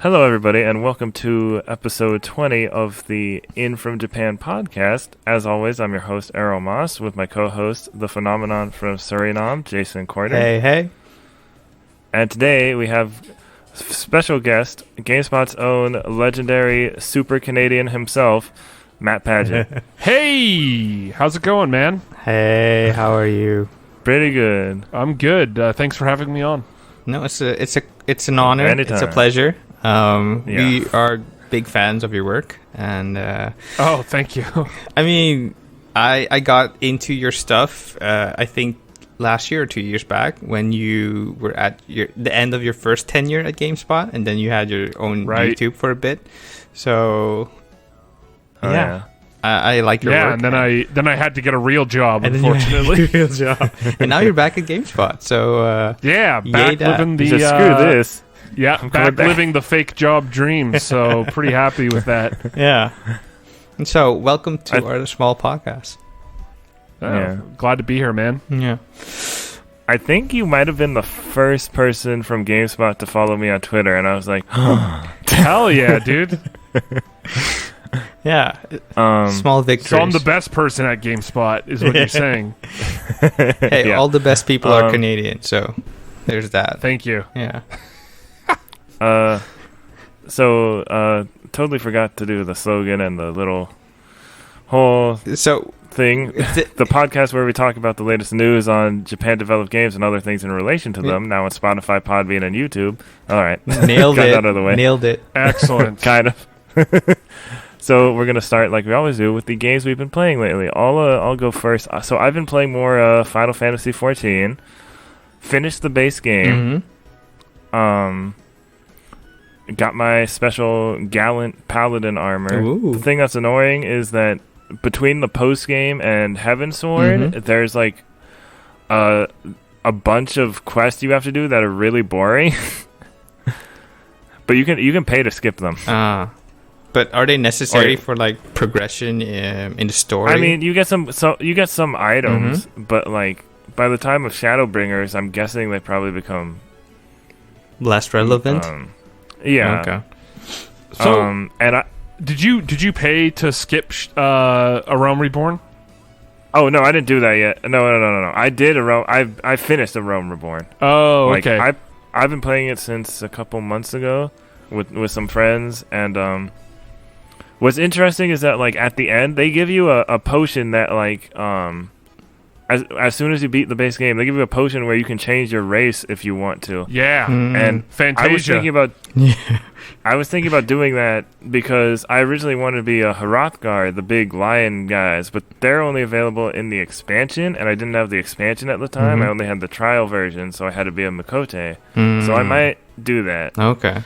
Hello, everybody, and welcome to episode 20 of the In From Japan podcast. As always, I'm your host, Erroll Moss, with my co-host, the phenomenon from Suriname, Jason Corder. Hey. And today we have special guest, GameSpot's own legendary super Canadian himself, Mat Paget. Hey! How's it going, man? Hey, how are you? Pretty good. I'm good. Thanks for having me on. No, it's an honor. Anytime. It's a pleasure. We are big fans of your work, and Oh, thank you. I mean, I got into your stuff. I think last year or 2 years back when you were at the end of your first tenure at GameSpot, and then you had your own YouTube for a bit. So, Yeah. I like your work. and then I had to get a real job, And unfortunately. real job. And now you're back at GameSpot. So Yeah, Yay, back Dad. living Just the screw this. Yeah, I'm back coming back. living the fake job dream. So pretty happy with that. yeah. And so, welcome to our small podcast. Yeah. Glad to be here, man. Yeah. I think you might have been the first person from GameSpot to follow me on Twitter, and I was like, Hell yeah, dude. Yeah. Small victories. So I'm the best person at GameSpot, is what you're saying. Hey, Yeah. all the best people are Canadian, so there's that. Thank you. Yeah. Totally forgot to do the slogan and the little whole So, thing. The podcast where we talk about the latest news on Japan-developed games and other things in relation to them, now on Spotify, Podbean, and YouTube. All right. nailed Got it. that out of the way. Nailed it. Excellent. Kind of. So we're going to start, like we always do, with the games we've been playing lately. I'll go first. So I've been playing more Final Fantasy XIV. Finished the base game. Mm-hmm. Got my special Gallant Paladin armor. Ooh. The thing that's annoying is that between the post game and Heaven Sword, there's like a bunch of quests you have to do that are really boring. But you can pay to skip them. But are they necessary for like progression in the story? I mean, you get some items, but like by the time of Shadowbringers, I'm guessing they probably become less relevant. Yeah. Okay. So, and I. did you pay to skip A Realm Reborn? Oh no, I didn't do that yet. No. I did a Realm. I finished a Realm Reborn. Oh, Like, okay. I've been playing it since a couple months ago with some friends, and what's interesting is that like at the end they give you a potion that like as soon as you beat the base game, they give you a potion where you can change your race if you want to. Yeah. And Fantasia. I was thinking about doing that because I originally wanted to be a Hrothgar, the big lion guys, but they're only available in the expansion, and I didn't have the expansion at the time. I only had the trial version, so I had to be a Makote. So I might do that. Okay.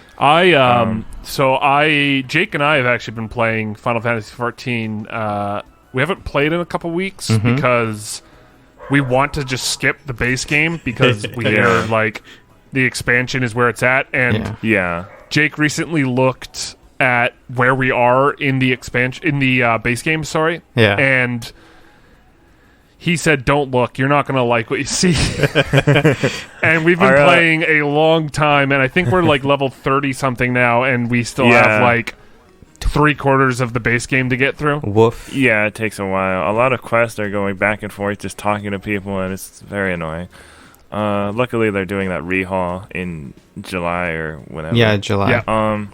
Jake and I have actually been playing Final Fantasy XIV. We haven't played in a couple weeks because we want to just skip the base game because we hear like the expansion is where it's at, and Yeah. Jake recently looked at where we are in the expansion in the base game. Sorry, Yeah. and he said, "Don't look. You're not going to like what you see." And we've been playing a long time, and I think we're like level 30 something now, and we still have like 3/4 of the base game to get through. Woof. Yeah, it takes a while. A lot of quests are going back and forth, just talking to people, and it's very annoying. Luckily, they're doing that rehaul in July or whenever. Yeah, July. Yeah.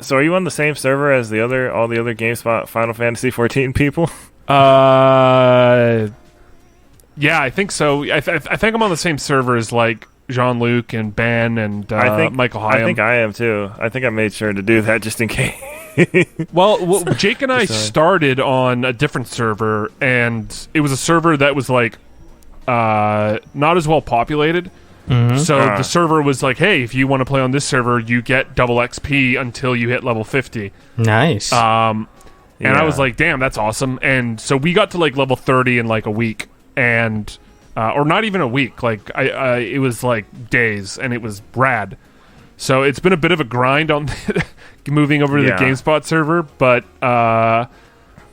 So are you on the same server as all the other GameSpot Final Fantasy 14 people? Yeah, I think so. I think I'm on the same server as like Jean-Luc and Ben and Michael Hyam. I think I am too. I think I made sure to do that just in case. Well, Jake and I started on a different server, and it was a server that was like not as well populated. So the server was like, hey, if you want to play on this server, you get double XP until you hit level 50. Nice. And I was like, damn, that's awesome. And so we got to like level 30 in like a week, and or not even a week. Like it was like days, and it was rad. So it's been a bit of a grind on moving over to the GameSpot server, but I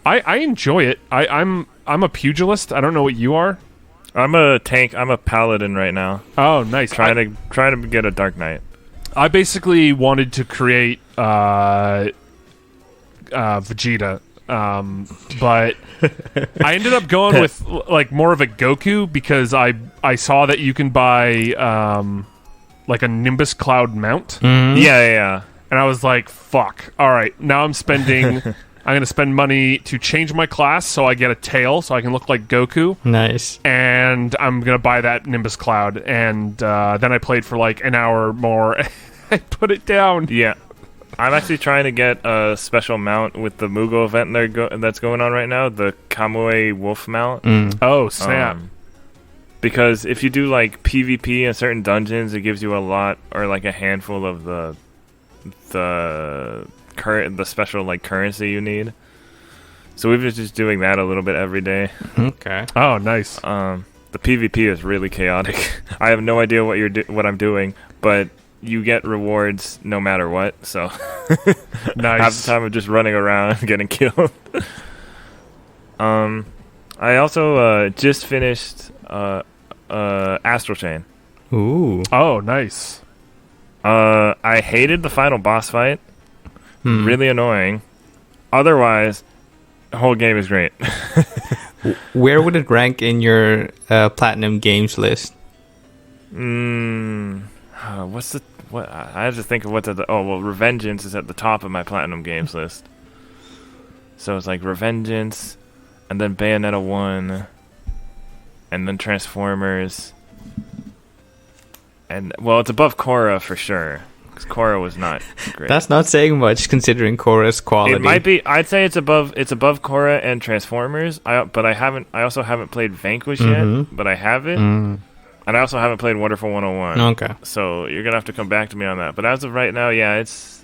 enjoy it. I'm a pugilist. I don't know what you are. I'm a tank. I'm a paladin right now. Oh, nice. Trying to get a Dark Knight. I basically wanted to create Vegeta, but I ended up going with like more of a Goku because I saw that you can buy like a Nimbus Cloud mount. Yeah. And I was like, fuck. All right, now I'm going to spend money to change my class so I get a tail so I can look like Goku. Nice. And I'm going to buy that Nimbus Cloud. And then I played for like an hour more. I put it down. Yeah. I'm actually trying to get a special mount with the Mugo event that's going on right now, the Kamui Wolf mount. Oh, snap. Because if you do like PvP in certain dungeons, it gives you a lot or like a handful of the special like currency you need. So we've been just doing that a little bit every day. Okay. Oh, nice. The PvP is really chaotic. I have no idea what I'm doing, but you get rewards no matter what. So nice. Half the time I'm just running around getting killed. I also just finished Astral Chain. Ooh. Oh, nice. I hated the final boss fight. Really annoying. Otherwise, the whole game is great. Where would it rank in your platinum games list? What's the what? I have to think of what's at the. Oh well, Revengeance is at the top of my platinum games list. So it's like Revengeance, and then Bayonetta 1, and then Transformers, and well, it's above Korra for sure. Korra was not great. That's not saying much considering Korra's quality. It might be. I'd say it's above Korra and Transformers. I also haven't played Vanquish yet, but I have it, and I also haven't played Wonderful 101. Okay. So you're gonna have to come back to me on that. But as of right now, yeah, it's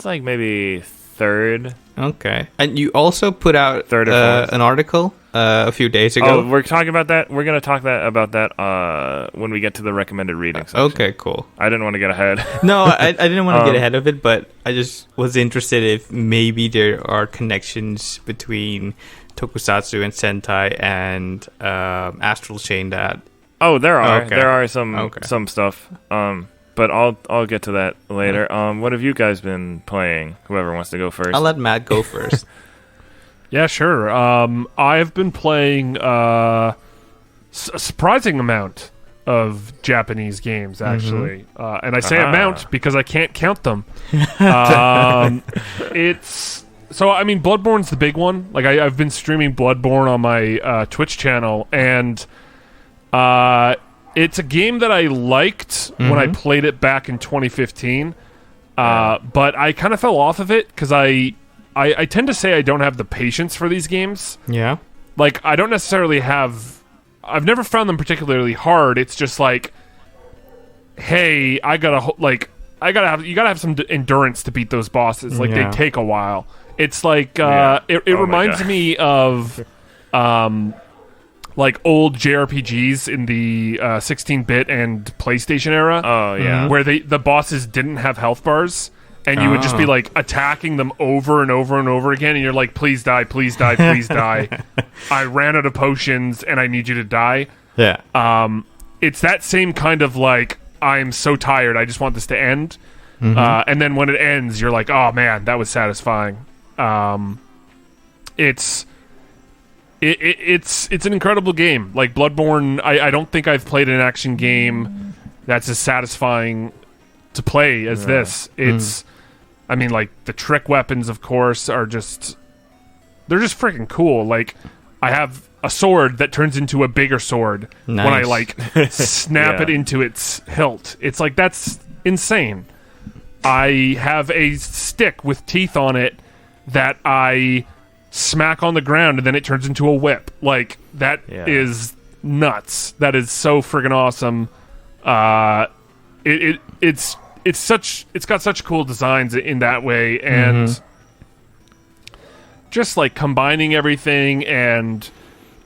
like maybe third. Okay. And you also put out third or fourth. An article a few days ago. Oh, we're talking about that. We're gonna talk about that when we get to the recommended reading section. Okay, cool. I didn't want to get ahead. No, I didn't want to get ahead of it, but I just was interested if maybe there are connections between Tokusatsu and Sentai and Astral Chain that. Oh, there are. Okay. There are some stuff. But I'll get to that later. What have you guys been playing? Whoever wants to go first. I'll let Matt go first. Yeah, sure. I've been playing a surprising amount of Japanese games, actually. And I say amount because I can't count them. It's... So, I mean, Bloodborne's the big one. Like, I've been streaming Bloodborne on my Twitch channel, and it's a game that I liked when I played it back in 2015. But I kind of fell off of it because I tend to say I don't have the patience for these games. Yeah. Like, I don't necessarily have... I've never found them particularly hard. It's just like, hey, you gotta have some endurance to beat those bosses. Like, they take a while. It's like, it reminds me of, like, old JRPGs in the 16-bit and PlayStation era. Oh, yeah. Where the bosses didn't have health bars. And you would just be, like, attacking them over and over and over again, and you're like, please die, please die, please die. I ran out of potions, and I need you to die. Yeah. It's that same kind of, like, I'm so tired, I just want this to end. And then when it ends, you're like, oh, man, that was satisfying. It's an incredible game. Like, Bloodborne, I don't think I've played an action game that's as satisfying to play as this. It's... I mean, like, the trick weapons, of course, they're just freaking cool. Like, I have a sword that turns into a bigger sword when I, like, snap it into its hilt. It's like, that's insane. I have a stick with teeth on it that I smack on the ground, and then it turns into a whip. Like, that is nuts. That is so friggin' awesome. It's got such cool designs in that way, and just like combining everything and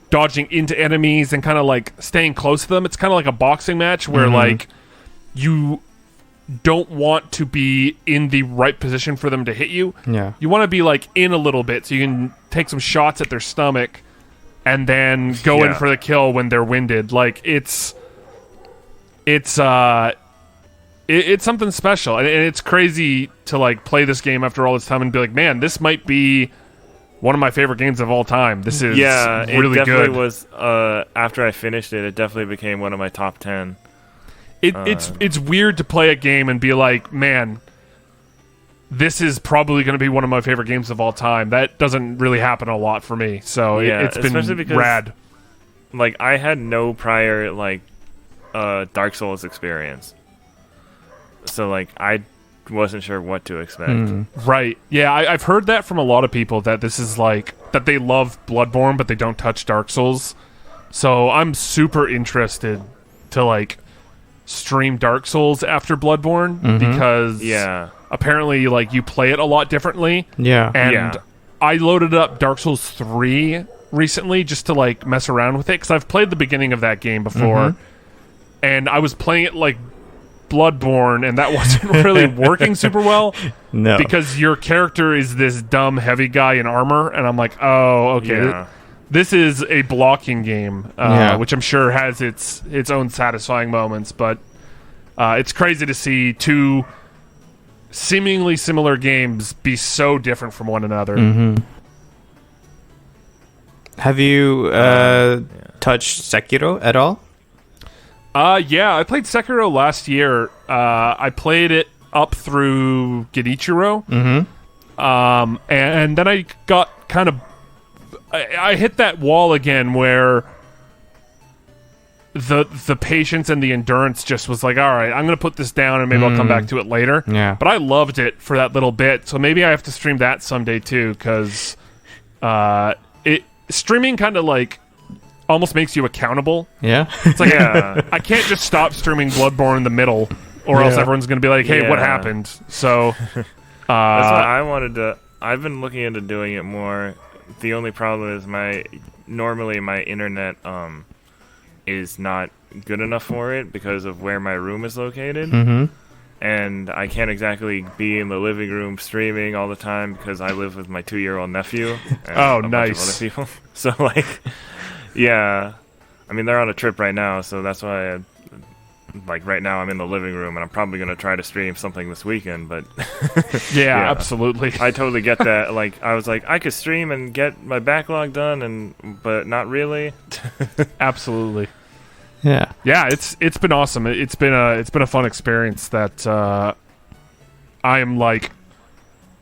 dodging into enemies and kind of like staying close to them. It's kind of like a boxing match where like you don't want to be in the right position for them to hit you. Yeah. You want to be like in a little bit so you can take some shots at their stomach and then go in for the kill when they're winded. Like it's it's something special, and it's crazy to like play this game after all this time and be like, man, this might be one of my favorite games of all time. This is really it definitely good. Was after I finished it definitely became one of my top 10. It's weird to play a game and be like, man, this is probably going to be one of my favorite games of all time. That doesn't really happen a lot for me, so it's been because, rad. Like, I had no prior like Dark Souls experience, so like I wasn't sure what to expect. Right? Yeah, I've heard that from a lot of people, that this is like that they love Bloodborne but they don't touch Dark Souls. So I'm super interested to like stream Dark Souls after Bloodborne because apparently like you play it a lot differently. And I loaded up Dark Souls 3 recently just to like mess around with it because I've played the beginning of that game before, and I was playing it like Bloodborne, and that wasn't really working super well. No, because your character is this dumb heavy guy in armor, and I'm like, oh, okay. This is a blocking game, which I'm sure has its own satisfying moments, but it's crazy to see two seemingly similar games be so different from one another. Have you touched Sekiro at all? Yeah, I played Sekiro last year. I played it up through Genichiro, and then I got kind of I hit that wall again where the patience and the endurance just was like, all right, I'm going to put this down and maybe I'll come back to it later. Yeah. But I loved it for that little bit, so maybe I have to stream that someday too, because streaming kind of like almost makes you accountable. Yeah. It's like, I can't just stop streaming Bloodborne in the middle, or else everyone's going to be like, hey, what happened? So that's why I wanted to. I've been looking into doing it more. The only problem is normally my internet is not good enough for it because of where my room is located. And I can't exactly be in the living room streaming all the time because I live with my 2-year-old nephew and a bunch of other people. So like, yeah, I mean, they're on a trip right now, so that's why like right now I'm in the living room and I'm probably going to try to stream something this weekend, but yeah, absolutely. I totally get that. Like, I was like, I could stream and get my backlog done, but not really. Absolutely. Yeah. It's been awesome. It's been a fun experience that I am like,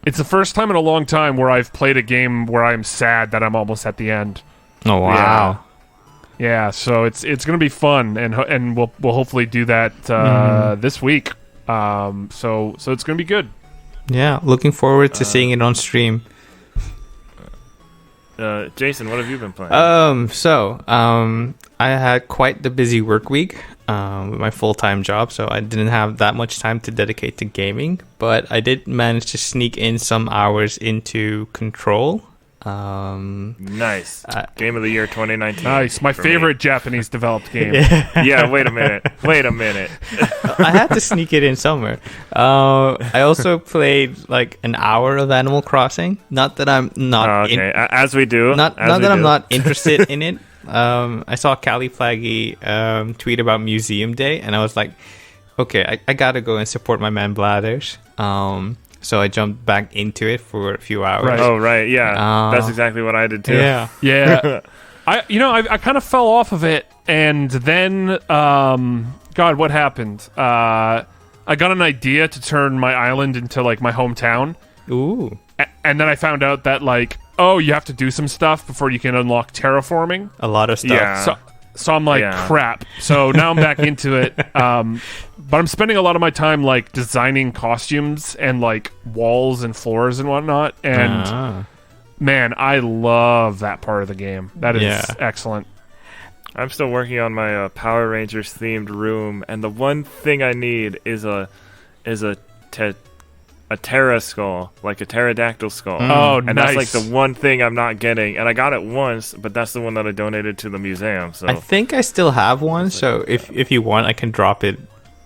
it's the first time in a long time where I've played a game where I'm sad that I'm almost at the end. Oh wow. Yeah, so it's going to be fun, and we'll hopefully do that this week. So it's going to be good. Yeah, looking forward to seeing it on stream. Jason, what have you been playing? I had quite the busy work week with my full-time job, so I didn't have that much time to dedicate to gaming, but I did manage to sneak in some hours into Control. Nice. Game of the year 2019. Nice. My favorite Japanese developed game. Yeah, wait a minute. I had to sneak it in somewhere. I also played like an hour of Animal Crossing. Not that I'm not as we do. Not that I'm not interested in it. I saw Callie Plaggy tweet about Museum Day, and I was like, okay, I gotta go and support my man Blathers. So I jumped back into it for a few hours. Right. Oh, right, yeah. That's exactly what I did too. Yeah. I kind of fell off of it, and then, God, what happened? I got an idea to turn my island into, like, my hometown. Ooh. And then I found out that, like, you have to do some stuff before you can unlock terraforming. A lot of stuff. Yeah. So I'm like, crap. So now I'm back into it. But I'm spending a lot of my time like designing costumes and like walls and floors and whatnot. And man, I love that part of the game. That is excellent. I'm still working on my Power Rangers themed room, and the one thing I need is a Terra skull, like a pterodactyl skull. Oh, and nice. that's like the one thing I'm not getting, and I got it once, but that's the one that I donated to the museum. So I think I still have one, so if you want, I can drop it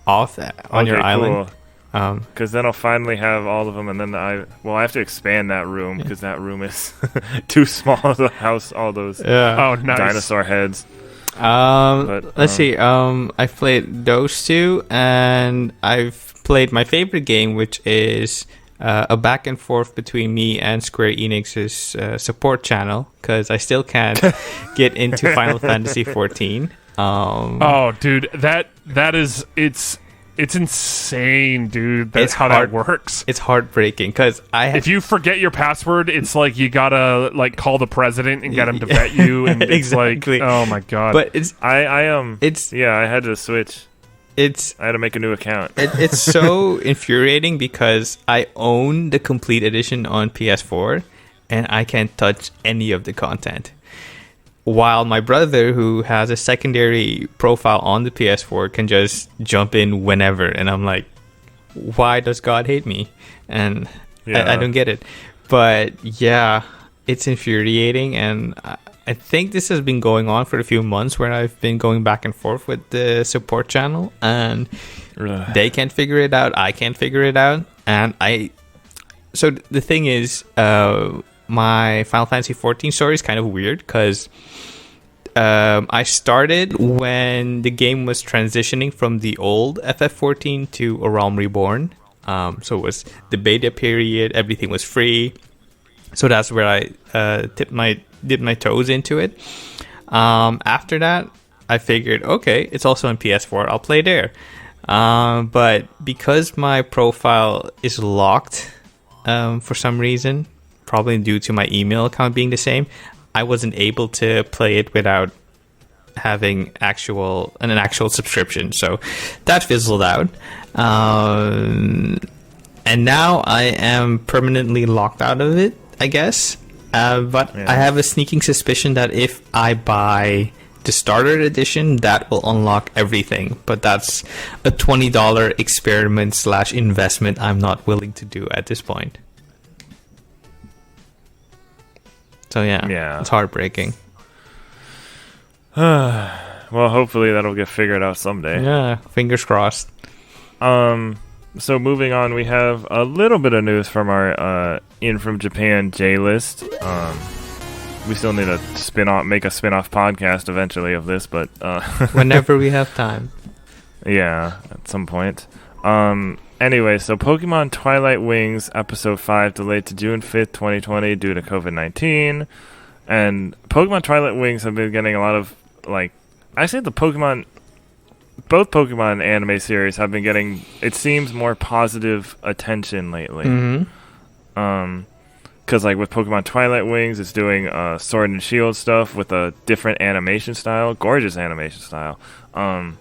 off on your island. Because then I'll finally have all of them, and then I have to expand that room because that room is too small to house all those nice. dinosaur heads. Let's see. I've played those two, and I've played my favorite game, which is a back and forth between me and Square Enix's support channel, because I still can't get into Final Fantasy 14. Oh, dude, that is it's insane, dude. That's how that works. It's heartbreaking because if you forget your password, it's like you gotta like call the president and get him to vet you, and exactly. It's like, oh my god. But I had to switch. I had to make a new account. It's so infuriating because I own the complete edition on PS4 and I can't touch any of the content. While my brother, who has a secondary profile on the PS4, can just jump in whenever. And I'm like, why does God hate me? And I don't get it. But yeah, it's infuriating. And I think this has been going on for a few months where I've been going back and forth with the support channel. And they can't figure it out. I can't figure it out. So the thing is, my Final Fantasy 14 story is kind of weird because I started when the game was transitioning from the old FF14 to A Realm Reborn. So it was the beta period, everything was free. So that's where I dipped my toes into it. After that, I figured, okay, it's also on PS4, I'll play there. But because my profile is locked for some reason, probably due to my email account being the same, I wasn't able to play it without having an actual subscription. So that fizzled out. And now I am permanently locked out of it, I guess. But I have a sneaking suspicion that if I buy the starter edition, that will unlock everything. But that's a $20 experiment / investment I'm not willing to do at this point. So yeah, it's heartbreaking. Well, hopefully that'll get figured out someday. Yeah, fingers crossed. So moving on, we have a little bit of news from our In From Japan J list. We still need to make a spin-off podcast eventually of this, but whenever we have time. Yeah, at some point. Anyway, so Pokemon Twilight Wings Episode 5 delayed to June 5th, 2020 due to COVID-19. And Pokemon Twilight Wings have been getting a lot of, actually both Pokemon anime series have been getting, it seems, more positive attention lately. Mm-hmm. Because, with Pokemon Twilight Wings, it's doing Sword and Shield stuff with a different animation style, gorgeous animation style. And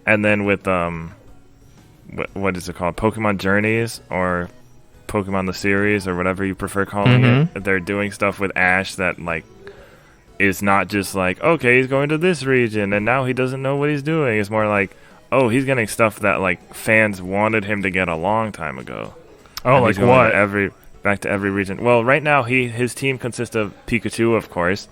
then with, what is it called? Pokemon Journeys or Pokemon the series or whatever you prefer calling it. They're doing stuff with Ash that is not just okay, he's going to this region and now he doesn't know what he's doing. It's more he's getting stuff that fans wanted him to get a long time ago. Oh, like what? Back to every region. Well, right now his team consists of Pikachu, of course.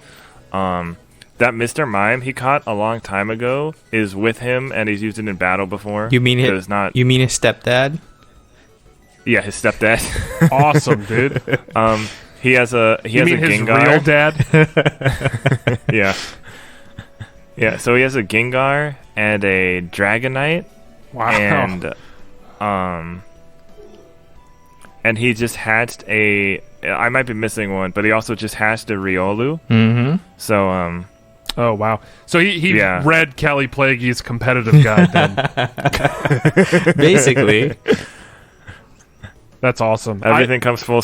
That Mr. Mime he caught a long time ago is with him, and he's used it in battle before. You mean his stepdad? Yeah, his stepdad. Awesome, dude. He has a Gengar. Real dad? Yeah. Yeah, so he has a Gengar and a Dragonite. Wow. And he just hatched I might be missing one, but he also just hatched a Riolu. Mm-hmm. So oh wow! So he read Kelly Plaguey's competitive guide then. Basically. That's awesome. Everything comes full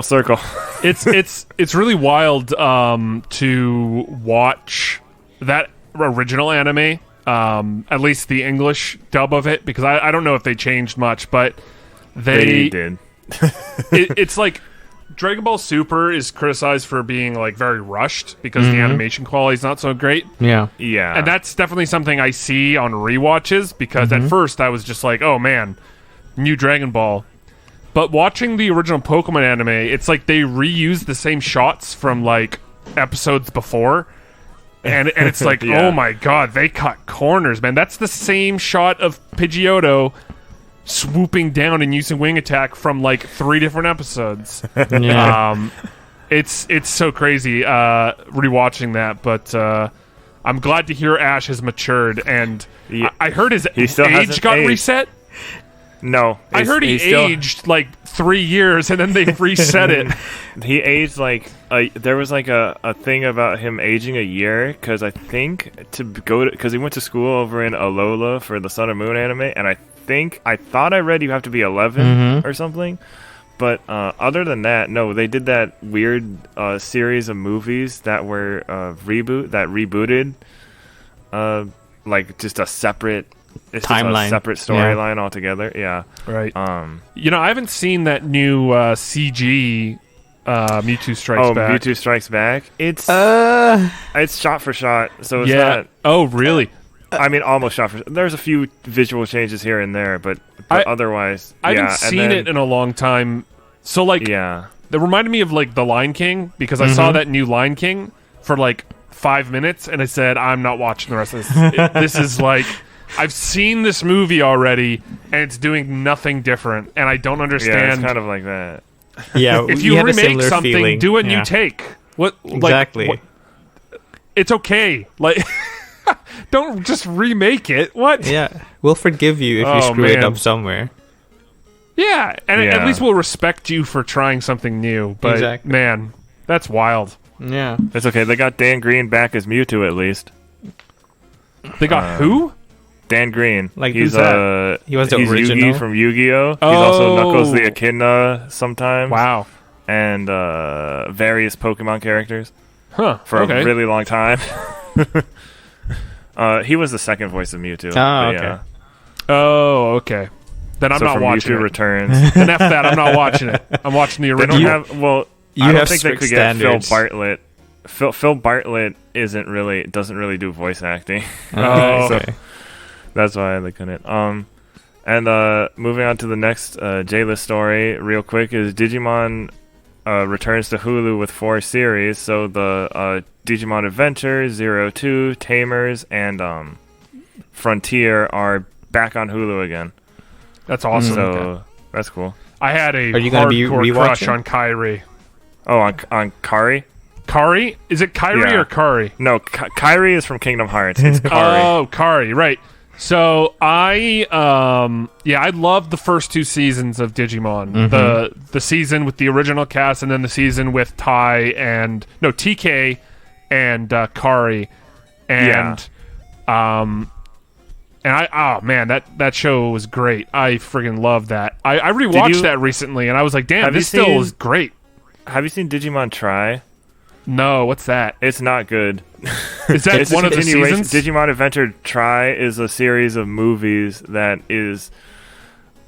circle. It's really wild to watch that original anime, at least the English dub of it, because I don't know if they changed much, but they did. It's like Dragon Ball Super is criticized for being very rushed because the animation quality is not so great. Yeah. And that's definitely something I see on rewatches because at first I was just oh man, new Dragon Ball. But watching the original Pokemon anime, it's like they reuse the same shots from episodes before. And it's oh my god, they cut corners, man. That's the same shot of Pidgeotto swooping down and using wing attack from 3 different episodes. Yeah. It's so crazy rewatching that, but I'm glad to hear Ash has matured, and Yeah. I heard his He still age hasn't got aged. reset. No, I heard he aged like 3 years, and then they reset it. He aged like there was like a thing about him aging a year because I think because he went to school over in Alola for the Sun and Moon anime, and I thought I read you have to be 11 or something. But other than that, no, they did that weird series of movies that were rebooted, like just a separate timeline, a separate storyline altogether. Yeah, right. I haven't seen that new CG Mewtwo Strikes Back. Mewtwo Strikes Back. It's shot for shot, so it's not. Oh, really? I mean, almost shot for. There's a few visual changes here and there, but otherwise, I haven't seen it in a long time. So, like, that reminded me of like the Lion King because I saw that new Lion King for like 5 minutes, and I said, I'm not watching the rest of this. This is like, I've seen this movie already, and it's doing nothing different, and I don't understand. Yeah, it's kind of like that. Yeah, if you remake something, do a new take. What exactly? Like, it's okay. Like. Don't just remake it. What? Yeah, we'll forgive you if you screw it up somewhere. Yeah, and at least we'll respect you for trying something new. But man, that's wild. Yeah, it's okay. They got Dan Green back as Mewtwo at least. They got who? Dan Green. Like he's he was the original Yugi from Yu-Gi-Oh. He's also Knuckles the Echidna sometimes. Wow. And various Pokemon characters. Huh. For a really long time. He was the second voice of Mewtwo. Oh, okay. Yeah. Oh, okay. Then I'm not watching Mewtwo it. Returns. Then F that, I'm not watching it. I'm watching the original. I don't think they could get Phil Bartlett. Phil Bartlett doesn't really do voice acting. Oh, okay. So that's why they couldn't. And moving on to the next J-list story real quick is Digimon returns to Hulu with 4 series. So the Digimon Adventure, 02, Tamers, and Frontier are back on Hulu again. That's awesome. So that's cool. I had a hardcore crush on Kairi. Oh, on Kari? Kari? Is it Kairi or Kari? No, Kairi is from Kingdom Hearts. It's Kari. Oh, Kari, right. So I loved the first 2 seasons of Digimon. The season with the original cast, and then the season with TK and Kari, and that show was great. I friggin' loved that. I rewatched that recently, and I was like, damn, this still is great. Have you seen Digimon Try? No, what's that? It's not good. Is that one of the seasons? Digimon Adventure Try is a series of movies that is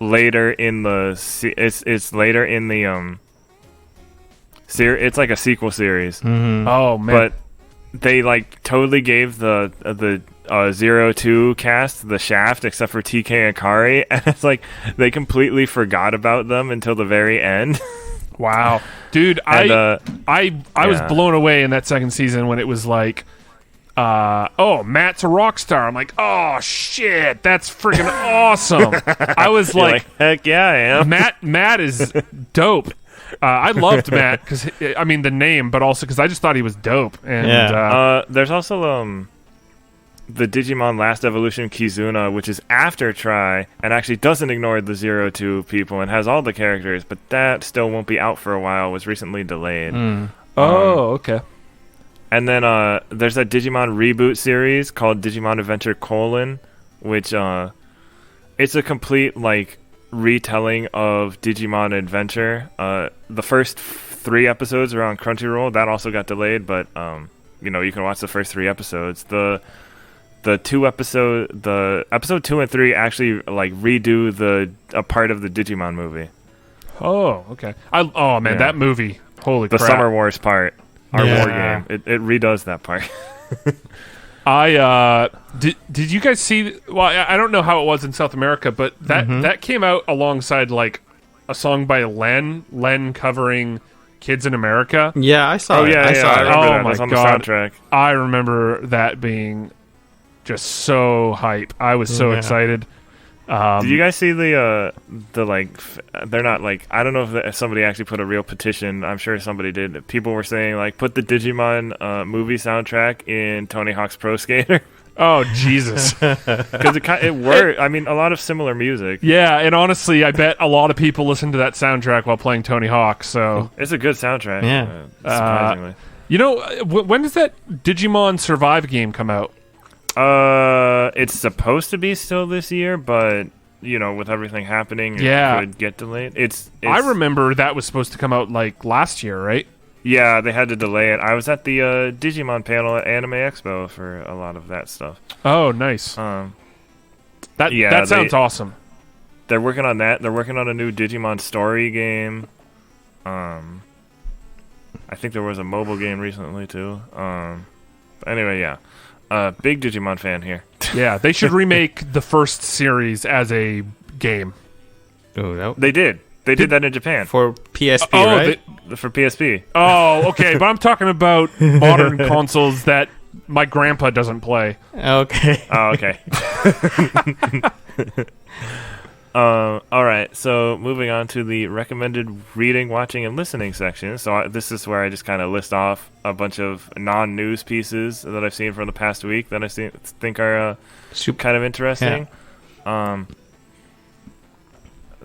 later in the it's later in the it's like a sequel series. Oh man. But they like totally gave the 02 cast the shaft except for TK and Kari, and it's like they completely forgot about them until the very end. Wow, dude, I was blown away in that second season when it was like, Matt's a rock star. I'm like, oh shit, that's freaking awesome. I was like, heck yeah, I am. Matt is dope. I loved Matt because the name, but also because I just thought he was dope. And there's also the Digimon Last Evolution Kizuna, which is after Try and actually doesn't ignore the 02 people and has all the characters, but that still won't be out for a while. It was recently delayed. Okay. And then there's that Digimon reboot series called Digimon Adventure : which it's a complete like retelling of Digimon Adventure. The first 3 episodes are on Crunchyroll. That also got delayed, but you can watch the first 3 episodes. The episode 2 and 3 actually like redo a part of the Digimon movie. Oh, okay. That movie. Holy crap. The Summer Wars part. Our war game. It redoes that part. Did you guys see? Well, I don't know how it was in South America, but that came out alongside like a song by Len covering Kids in America. Yeah, I saw it. I saw it. Oh my god! God. The soundtrack. I remember that being just so hype. I was so excited. Did you guys see the like? They're not like, I don't know if somebody actually put a real petition. I'm sure somebody did. People were saying like, put the Digimon movie soundtrack in Tony Hawk's Pro Skater. Oh, Jesus. Because it worked. I mean, a lot of similar music. Yeah, and honestly, I bet a lot of people listen to that soundtrack while playing Tony Hawk, so... It's a good soundtrack. Yeah. Surprisingly. When does that Digimon Survive game come out? It's supposed to be still this year, but, with everything happening, it could get delayed. I remember that was supposed to come out, like, last year, right? Yeah, they had to delay it. I was at the Digimon panel at Anime Expo for a lot of that stuff. Oh, nice. That sounds awesome. They're working on that. They're working on a new Digimon story game. I think there was a mobile game recently too. Anyway, yeah. Big Digimon fan here. Yeah, they should remake the first series as a game. Oh, no. They did. They did that in Japan. For PSP, right? For PSP. Oh, okay. But I'm talking about modern consoles that my grandpa doesn't play. Okay. Oh, okay. All right. So moving on to the recommended reading, watching, and listening section. So this is where I just kind of list off a bunch of non-news pieces that I've seen from the past week that I think are kind of interesting. Yeah.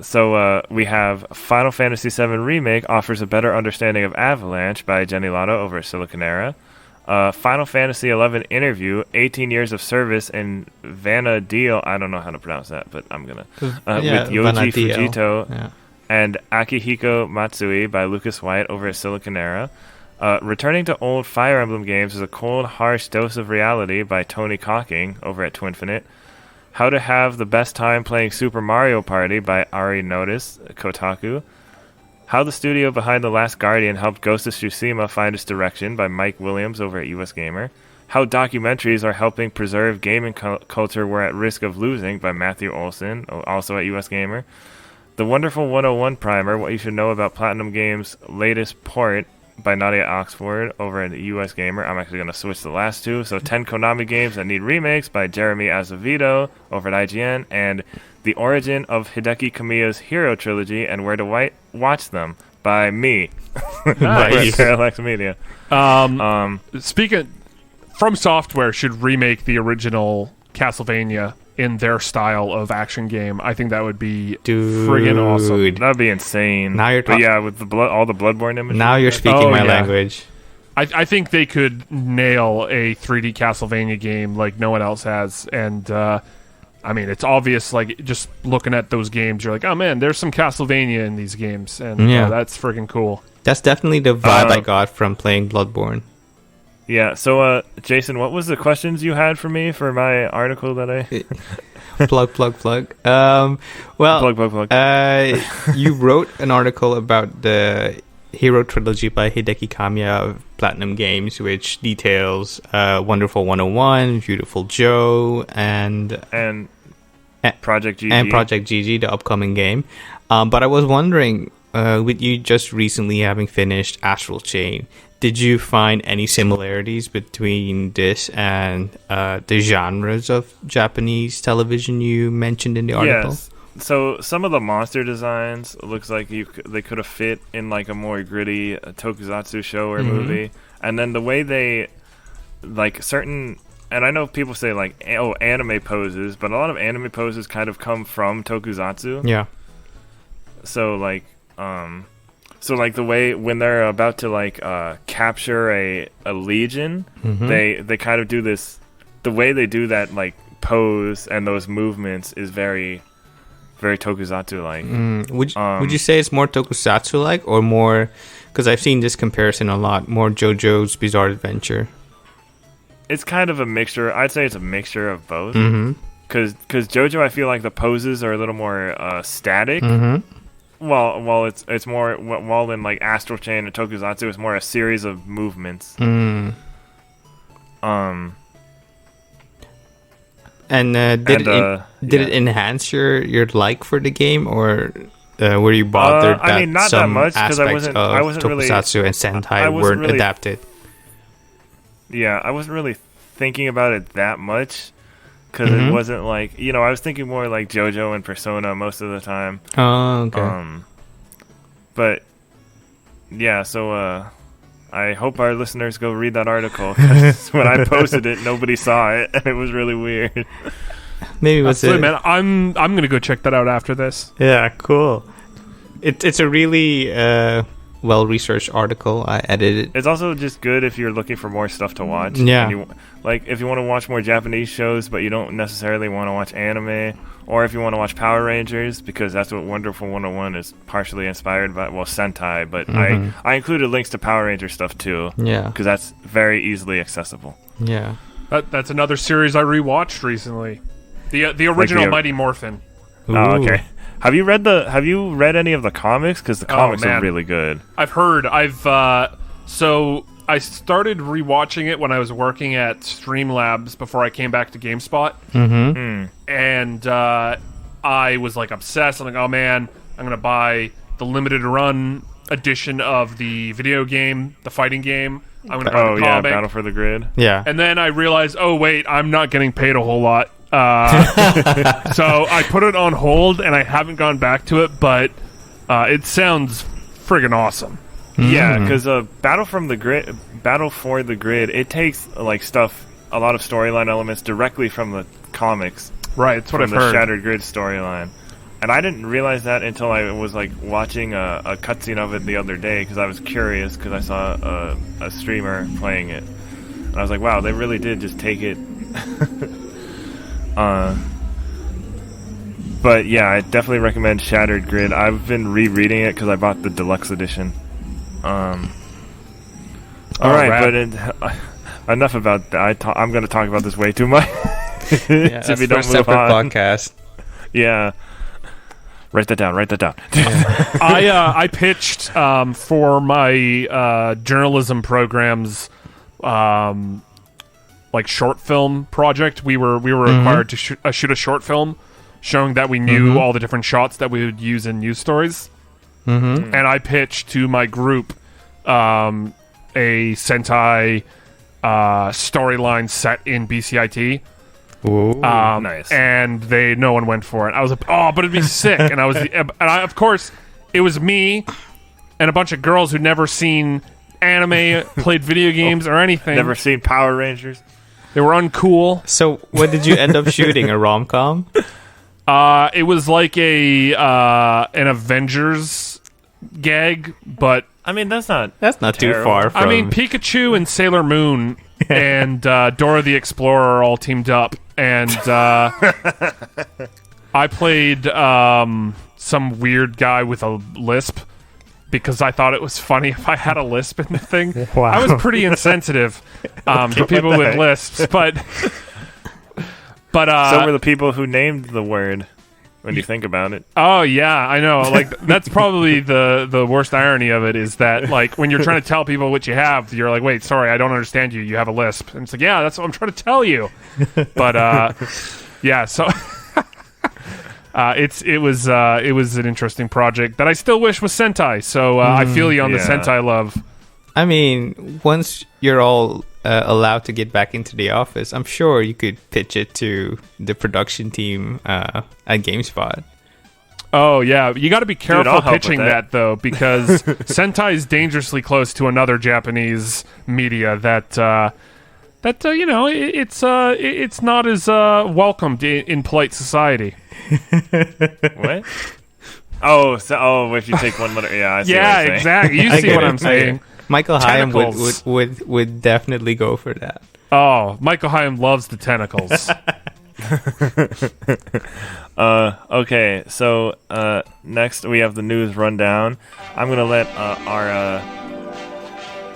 So we have Final Fantasy VII Remake offers a better understanding of Avalanche by Jenny Lotto over at Siliconera. Final Fantasy XI Interview, 18 Years of Service in Vana'diel. I don't know how to pronounce that, but I'm going to. With Yoji Fujito and Akihiko Matsui by Lucas White over at Siliconera. Returning to old Fire Emblem games is a cold, harsh dose of reality by Tony Cocking over at Twinfinite. How to Have the Best Time Playing Super Mario Party by Ari Notice, Kotaku. How the studio behind The Last Guardian helped Ghost of Tsushima find its direction by Mike Williams over at US Gamer. How documentaries are helping preserve gaming culture we're at risk of losing by Matthew Olson, also at US Gamer. The Wonderful 101 Primer, What You Should Know About Platinum Games' Latest Port by Nadia Oxford over at US Gamer. I'm actually going to switch the last two. So 10 Konami games that need remakes by Jeremy Azevedo over at IGN, and The Origin of Hideki Kamiya's Hero Trilogy and Where to Watch Them by me. By Parallax Media. Speaking, From Software should remake the original Castlevania in their style of action game. I think that would be friggin' awesome. That'd be insane. Now you're yeah, with the all the Bloodborne images. Now you're speaking my language. I think they could nail a 3D Castlevania game like no one else has, and I mean, it's obvious, like, just looking at those games, you're like, oh man, there's some Castlevania in these games, and that's friggin' cool. That's definitely the vibe I got from playing Bloodborne. Yeah, so, Jason, what was the questions you had for me for my article that I... Plug. You wrote an article about the Hero Trilogy by Hideki Kamiya of Platinum Games, which details Wonderful 101, Beautiful Joe, and Project GG. And Project GG, the upcoming game. But I was wondering, with you just recently having finished Astral Chain, did you find any similarities between this and the genres of Japanese television you mentioned in the article? Yes. So some of the monster designs looks like they could have fit in like a more gritty tokusatsu show or movie. And then the way they like certain, and I know people say like anime poses, but a lot of anime poses kind of come from tokusatsu. Yeah. So like the way when they're about to like capture a legion, they kind of do this. The way they do that like pose and those movements is very, very tokusatsu like. Would you say it's more tokusatsu like, or more? Because I've seen this comparison a lot. More JoJo's Bizarre Adventure. It's kind of a mixture. I'd say it's a mixture of both. Because JoJo, I feel like the poses are a little more static. While it's more while in like Astral Chain and Tokusatsu, it's more a series of movements. And did it enhance your like for the game, or were you bothered that I mean, not some that much because I wasn't Tokusatsu really, and Sentai weren't really, adapted? Yeah, I wasn't really thinking about it that much because it wasn't like, I was thinking more like JoJo and Persona most of the time. Oh, okay. But yeah, so I hope our listeners go read that article, 'cause when I posted it, nobody saw it, and it was really weird. Maybe it was it. Man, I'm gonna go check that out after this. Yeah, cool. It's a really well-researched article. I edited it. It's also just good if you're looking for more stuff to watch. Yeah. If you want to watch more Japanese shows, but you don't necessarily want to watch anime, or if you want to watch Power Rangers, because that's what Wonderful 101 is partially inspired by, Sentai, but I included links to Power Ranger stuff too. Yeah. Because that's very easily accessible. Yeah. That's another series I rewatched recently. The original Mighty Morphin. Ooh. Oh, okay. Have you read any of the comics? Because the comics are really good. I've heard. So I started rewatching it when I was working at Streamlabs before I came back to GameSpot. And I was like obsessed. I'm like, oh man, I'm gonna buy the limited run edition of the video game, the fighting game. I'm gonna buy the comic. Battle for the Grid. Yeah. And then I realized, oh wait, I'm not getting paid a whole lot. So I put it on hold, and I haven't gone back to it, but it sounds friggin' awesome. Yeah, because Battle for the Grid, it takes a lot of storyline elements directly from the comics. Right, that's what I've heard. heard. The Shattered Grid storyline. And I didn't realize that until I was watching a cutscene of it the other day, because I was curious, because I saw a streamer playing it. And I was like, wow, they really did just take it. But yeah, I definitely recommend Shattered Grid. I've been rereading it because I bought the deluxe edition. Alright, but enough about that. I'm going to talk about this way too much. Yeah, so if we don't separate podcast. Yeah. Write that down. Yeah. I pitched for my journalism program's short film project. We were required to shoot a short film showing that we knew all the different shots that we would use in news stories. And I pitched to my group a Sentai storyline set in BCIT. Ooh, nice. And no one went for it. I was like, oh, but it'd be sick. And of course, it was me and a bunch of girls who'd never seen anime, played video games, or anything. Never seen Power Rangers. They were uncool. So, what did you end up shooting? A rom-com? It was like an Avengers gag, but I mean that's not too far from... I mean, Pikachu and Sailor Moon and Dora the Explorer are all teamed up, and I played some weird guy with a lisp because I thought it was funny if I had a lisp in the thing. Wow. I was pretty insensitive to people with lisps, but so were the people who named the word. When you think about it. Oh yeah, I know. That's probably the worst irony of it is that when you're trying to tell people what you have, you're like, wait, sorry, I don't understand you. You have a lisp, and it's like, yeah, that's what I'm trying to tell you. But yeah, so it was an interesting project that I still wish was Sentai. So I feel you on the Sentai love. I mean, once you're all allowed to get back into the office, I'm sure you could pitch it to the production team at GameSpot. Oh yeah, you got to be careful pitching that though, because Sentai is dangerously close to another Japanese media that it's not as welcomed in polite society. What? Oh, if you take one letter, yeah, I see what you're saying. Exactly. You see what I'm saying. Michael Hyam would definitely go for that. Oh, Michael Hyam loves the tentacles. Okay, so next we have the news rundown. I'm gonna let our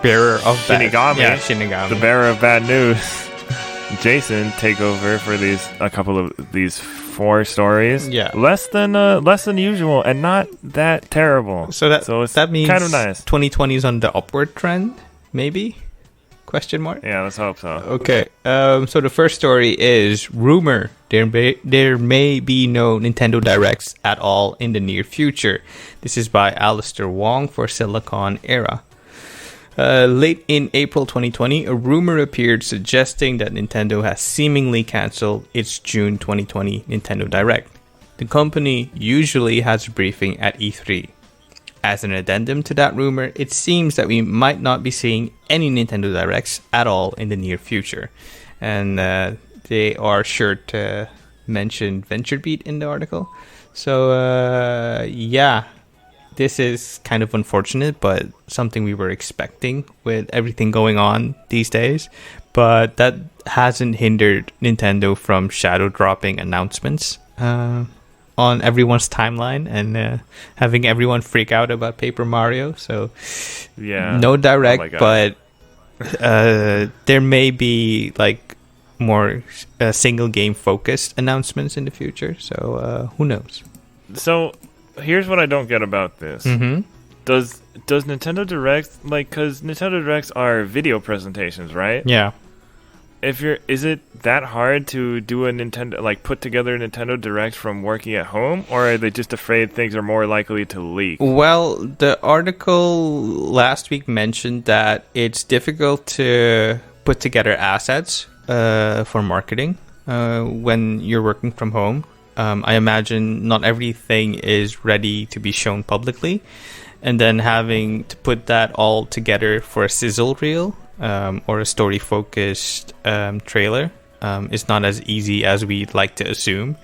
bearer of Shinigami, the bearer of bad news, Jason, take over for a couple of these 4 stories. Yeah, less than usual, and not that terrible. So that means kind of nice. 2020 is on the upward trend, maybe? Question mark? Yeah, let's hope so. Okay. So the first story is rumor there may be no Nintendo Directs at all in the near future. This is by Alistair Wong for Silicon Era. Late in April 2020, a rumor appeared suggesting that Nintendo has seemingly cancelled its June 2020 Nintendo Direct. The company usually has a briefing at E3. As an addendum to that rumor, it seems that we might not be seeing any Nintendo Directs at all in the near future. And they are sure to mention VentureBeat in the article. So, yeah, this is kind of unfortunate, but something we were expecting with everything going on these days. But that hasn't hindered Nintendo from shadow dropping announcements on everyone's timeline and having everyone freak out about Paper Mario. So, yeah, no Direct, but there may be like more single game focused announcements in the future. So, who knows? So, here's what I don't get about this. Mm-hmm. Does Nintendo Direct, like, because Nintendo Directs are video presentations, right? Yeah. Is it that hard to do a Nintendo, like, put together a Nintendo Direct from working at home, or are they just afraid things are more likely to leak? Well, the article last week mentioned that it's difficult to put together assets for marketing when you're working from home. I imagine not everything is ready to be shown publicly, and then having to put that all together for a sizzle reel or a story-focused trailer is not as easy as we'd like to assume.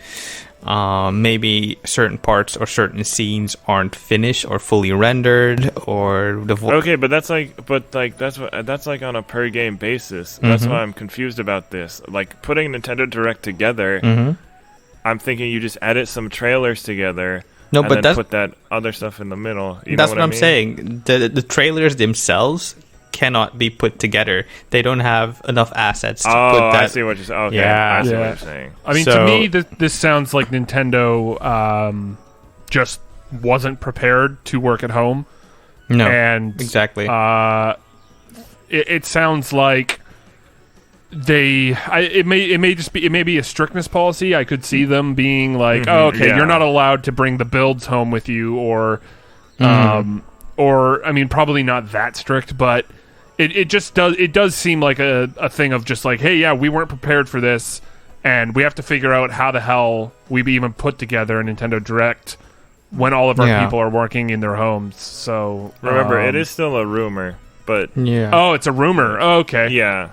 Maybe certain parts or certain scenes aren't finished or fully rendered, or the okay, but that's like on a per game basis. That's why I'm confused about this. Like putting Nintendo Direct together, I'm thinking you just edit some trailers together. No, and but then that's put that other stuff in the middle. That's what I'm saying. The trailers themselves cannot be put together. They don't have enough assets to put that. I see what you're saying. Okay, yeah. I see what you're saying. I mean, to me, this sounds like Nintendo just wasn't prepared to work at home. No, and exactly. It sounds like it may be a strictness policy. I could see them being like, you're not allowed to bring the builds home with you, or I mean, probably not that strict, but it does seem like a thing of just like, hey, yeah, we weren't prepared for this, and we have to figure out how the hell we even put together a Nintendo Direct when all of our people are working in their homes. So remember, it is still a rumor, but it's a rumor. Oh, okay, yeah.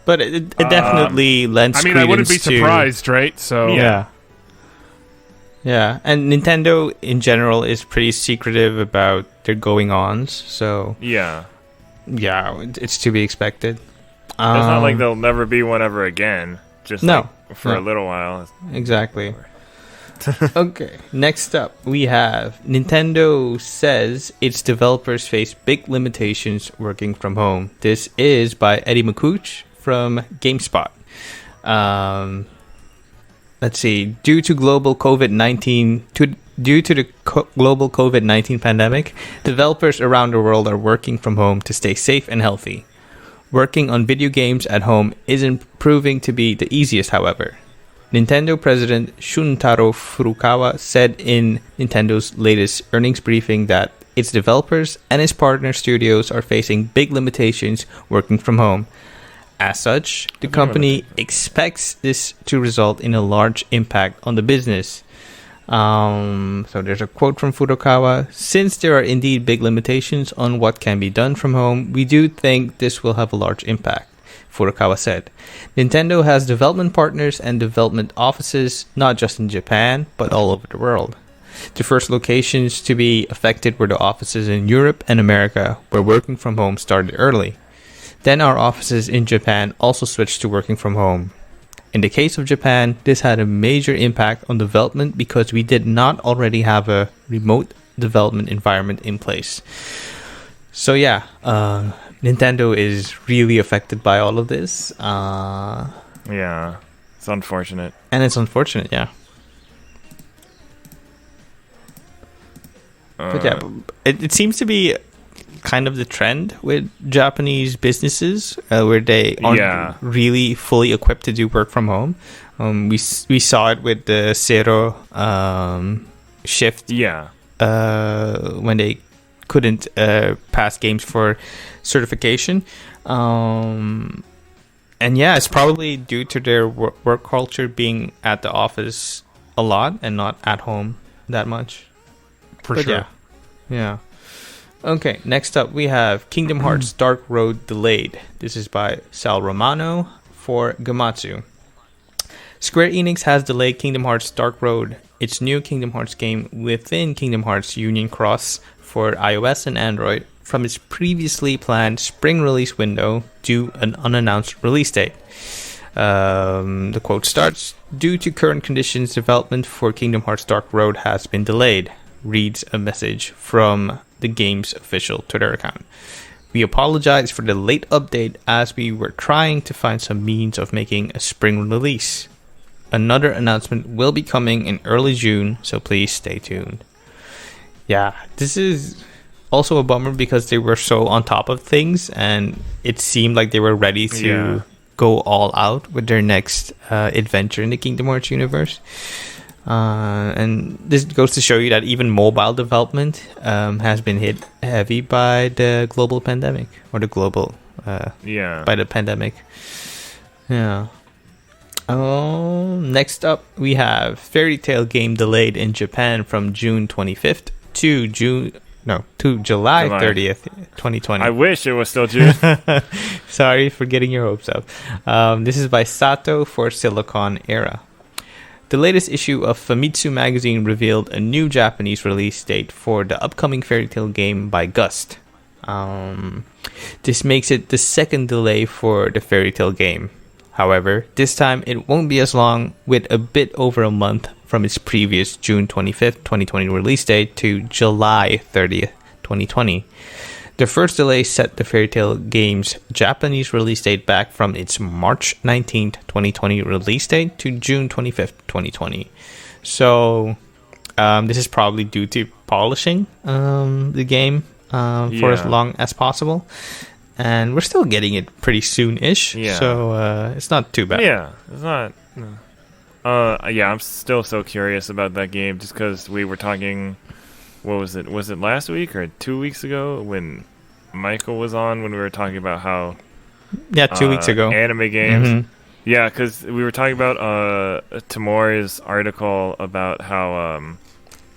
But it definitely lends. I mean, I wouldn't be surprised, right? So yeah, and Nintendo in general is pretty secretive about their going-ons. So yeah, it's to be expected. It's not like there'll never be one ever again. Just for a little while. Exactly. Okay, next up we have Nintendo says its developers face big limitations working from home. This is by Eddie McCouch from GameSpot. Let's see. Due to the global COVID-19 pandemic, developers around the world are working from home to stay safe and healthy. Working on video games at home isn't proving to be the easiest, however. Nintendo President Shuntaro Furukawa said in Nintendo's latest earnings briefing that its developers and its partner studios are facing big limitations working from home. As such, the company expects this to result in a large impact on the business. So there's a quote from Furukawa. Since there are indeed big limitations on what can be done from home, we do think this will have a large impact, Furukawa said. Nintendo has development partners and development offices, not just in Japan, but all over the world. The first locations to be affected were the offices in Europe and America, where working from home started early. Then our offices in Japan also switched to working from home. In the case of Japan, this had a major impact on development because we did not already have a remote development environment in place. So Nintendo is really affected by all of this. Yeah, it's unfortunate. And it's unfortunate, yeah. But yeah, it seems to be kind of the trend with Japanese businesses where they aren't really fully equipped to do work from home. We saw it with the Zero shift when they couldn't pass games for certification. And yeah, it's probably due to their work culture being at the office a lot and not at home that much. For sure. Yeah. Okay, next up we have Kingdom Hearts Dark Road delayed. This is by Sal Romano for Gamatsu. Square Enix has delayed Kingdom Hearts Dark Road, its new Kingdom Hearts game within Kingdom Hearts Union Cross for iOS and Android, from its previously planned spring release window to an unannounced release date. The quote starts, "Due to current conditions, development for Kingdom Hearts Dark Road has been delayed," reads a message from the game's official Twitter account. "We apologize for the late update as we were trying to find some means of making a spring release. Another announcement will be coming in early June, so please stay tuned." Yeah, this is also a bummer because they were so on top of things and it seemed like they were ready to go all out with their next adventure in the Kingdom Hearts universe. And this goes to show you that even mobile development has been hit heavy by the global pandemic, or the global by the pandemic. Yeah. Next up, we have Fairy Tail game delayed in Japan from June 25th to July 30th, 2020. I wish it was still June. Sorry for getting your hopes up. This is by Sato for Silicon Era. The latest issue of Famitsu magazine revealed a new Japanese release date for the upcoming Fairy Tail game by Gust. This makes it the second delay for the Fairy Tail game. However, this time it won't be as long, with a bit over a month from its previous June 25th, 2020 release date to July 30th, 2020. The first delay set the Fairy Tail game's Japanese release date back from its March 19th, 2020 release date to June 25th, 2020. So, this is probably due to polishing the game for as long as possible. And we're still getting it pretty soon-ish, so it's not too bad. Yeah, it's not. I'm still so curious about that game, just because we were talking. What was it? Was it last week or 2 weeks ago when Michael was on? When we were talking about how 2 weeks ago, anime games. Mm-hmm. Yeah, because we were talking about Tamori's article about how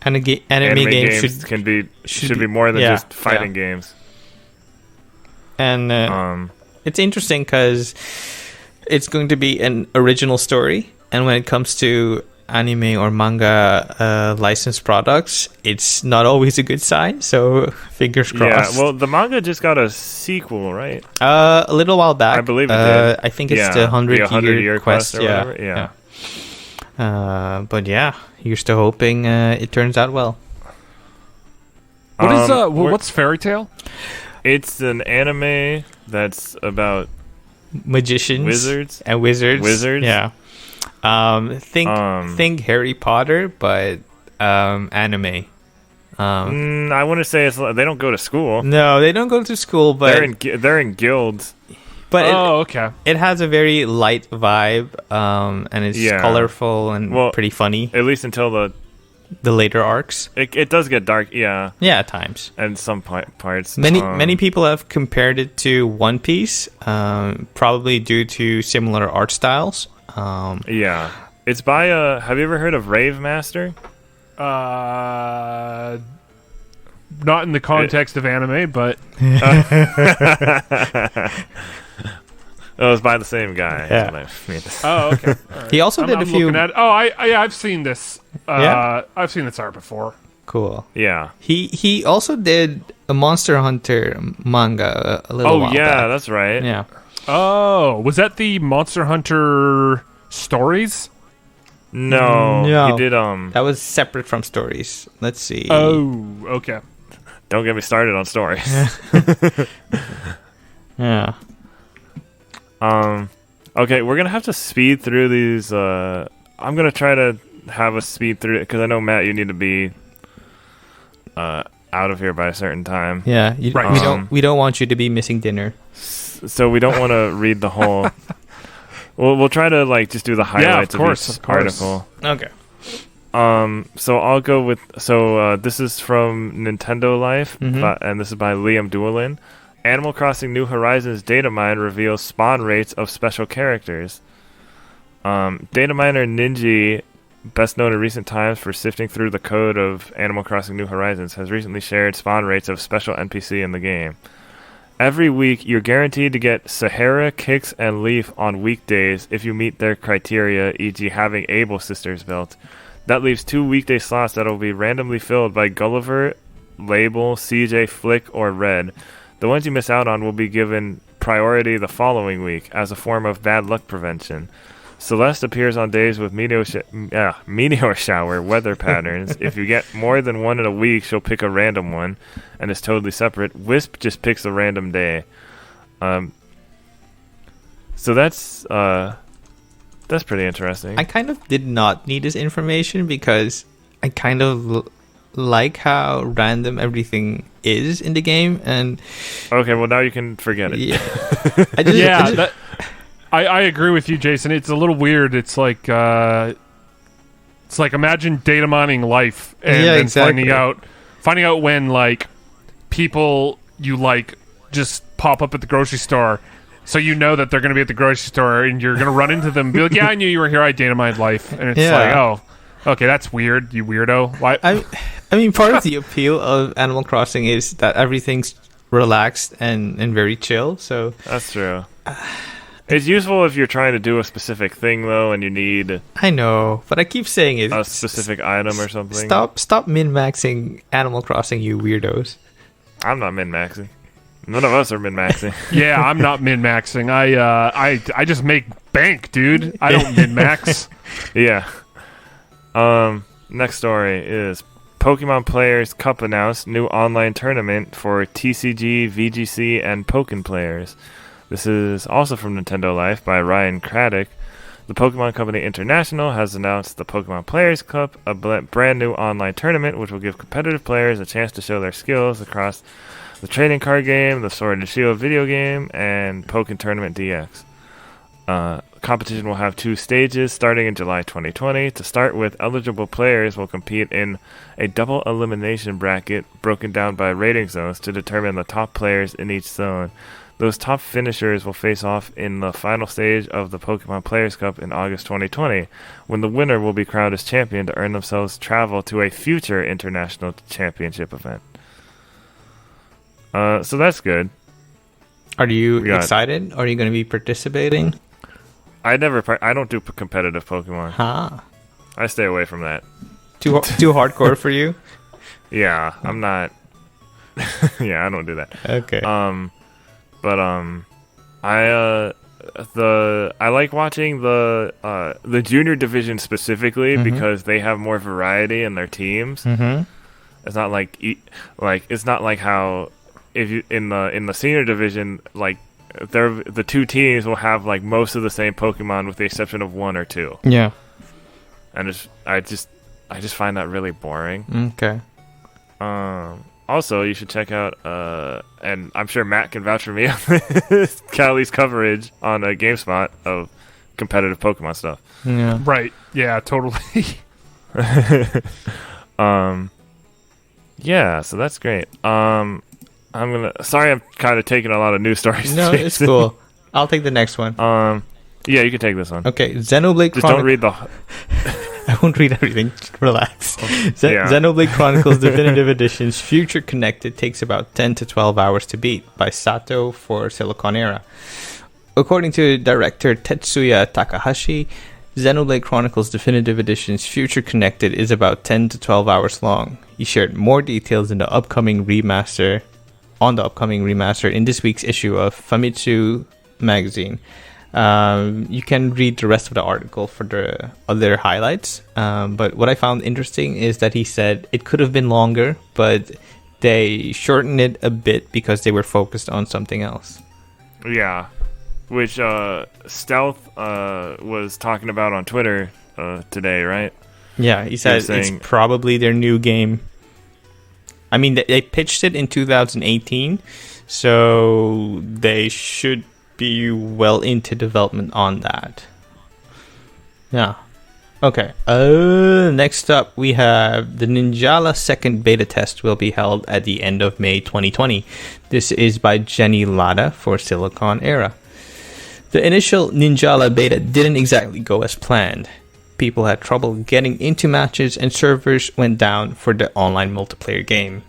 anime games should be more than just fighting games. And it's interesting because it's going to be an original story, and when it comes to anime or manga licensed products, it's not always a good sign, so fingers crossed. Yeah, well, the manga just got a sequel, right? A little while back. I believe it did. I think it's the 100-year quest or whatever. Yeah. But yeah, you're still hoping it turns out well. What's Fairy Tail? It's an anime that's about magicians, wizards. Yeah. Think Harry Potter, but anime. I want to say they don't go to school. No, they don't go to school, but they're in guilds. But okay. It has a very light vibe, and it's colorful and pretty funny. At least until the later arcs. It does get dark, yeah. Yeah, at times. And some parts. Many people have compared it to One Piece, probably due to similar art styles. Yeah. It's by have you ever heard of Rave Master? Not in the context of anime, but it was by the same guy. Yeah. Oh, okay. Right. He also did a few. I've seen this. I've seen this art before. Cool. Yeah. He also did a Monster Hunter manga a little while back. That's right. Yeah. Oh, was that the Monster Hunter stories? No. He did That was separate from stories. Let's see. Oh, okay. Don't get me started on stories. Yeah. Okay, we're gonna have to speed through these. I'm gonna try to have us speed through it because I know, Matt, you need to be out of here by a certain time. Yeah, we don't want you to be missing dinner. So we don't want to read the whole. We'll try to just do the highlights of each article. Okay. So I'll go with this is from Nintendo Life, and this is by Liam Doolin. Animal Crossing New Horizons data mine reveals spawn rates of special characters. Data miner Ninja, best known in recent times for sifting through the code of Animal Crossing New Horizons, has recently shared spawn rates of special NPC in the game. Every week, you're guaranteed to get Sahara, Kix, and Leaf on weekdays if you meet their criteria, e.g. having Able Sisters built. That leaves 2 weekday slots that will be randomly filled by Gulliver, Label, CJ, Flick, or Red. The ones you miss out on will be given priority the following week as a form of bad luck prevention. Celeste appears on days with meteor shower weather patterns. If you get more than one in a week, she'll pick a random one and is totally separate. Wisp just picks a random day. So that's pretty interesting. I kind of did not need this information because I kind of like how random everything is in the game. And okay, well now you can forget it. Yeah, I agree with you, Jason. It's a little weird. It's like imagine data mining life and then finding out when like people you like just pop up at the grocery store. So you know that they're going to be at the grocery store and you're going to run into them and be like, yeah, I knew you were here. I data mined life. And it's like, oh, okay, that's weird, you weirdo. Why? I mean, part of the appeal of Animal Crossing is that everything's relaxed and very chill. So that's true. It's useful if you're trying to do a specific thing, though, and you need... I know, but I keep saying it. A specific item or something. Stop min-maxing Animal Crossing, you weirdos. I'm not min-maxing. None of us are min-maxing. Yeah, I'm not min-maxing. I just make bank, dude. I don't min-max. Yeah. Next story is Pokemon Players Cup announced new online tournament for TCG, VGC, and Pokken players. This is also from Nintendo Life by Ryan Craddock. The Pokemon Company International has announced the Pokemon Players Cup, a brand new online tournament which will give competitive players a chance to show their skills across the trading card game, the Sword and Shield video game, and Pokken Tournament DX. The competition will have 2 stages starting in July 2020. To start with, eligible players will compete in a double elimination bracket broken down by rating zones to determine the top players in each zone. Those top finishers will face off in the final stage of the Pokemon Players Cup in August 2020, when the winner will be crowned as champion to earn themselves travel to a future international championship event. So that's good. Are you excited? Are you going to be participating? I don't do competitive Pokemon. Huh. I stay away from that. Too hardcore for you? Yeah, I'm not. Yeah, I don't do that. Okay. I like watching the junior division specifically because they have more variety in their teams. Mm-hmm. It's not it's not like how if you in the senior division, like the 2 teams will have like most of the same Pokemon with the exception of 1 or 2. Yeah. And I just find that really boring. Okay. Also, you should check out, and I'm sure Matt can vouch for me on this, Callie's coverage on GameSpot of competitive Pokemon stuff. Yeah. Right. Yeah, totally. Yeah, so that's great. Sorry I'm kind of taking a lot of news stories. No, it's cool. I'll take the next one. Yeah, you can take this one. Okay, Xenoblade Just don't read the... I won't read everything. Relax. Xenoblade Chronicles Definitive Edition's Future Connected takes about 10 to 12 hours to beat by Sato for Silicon Era. According to director Tetsuya Takahashi, Xenoblade Chronicles Definitive Edition's Future Connected is about 10 to 12 hours long. He shared more details in the upcoming remaster in this week's issue of Famitsu magazine. You can read the rest of the article for the other highlights. But what I found interesting is that he said it could have been longer, but they shortened it a bit because they were focused on something else. Yeah, which Stealth was talking about on Twitter today, right? Yeah, he said it's probably their new game. I mean, they pitched it in 2018, so they should be well into development on that. Yeah. Okay. Next up, we have the Ninjala second beta test will be held at the end of May 2020. This is by Jenny Lada for Silicon Era. The initial Ninjala beta didn't exactly go as planned. People had trouble getting into matches and servers went down for the online multiplayer game.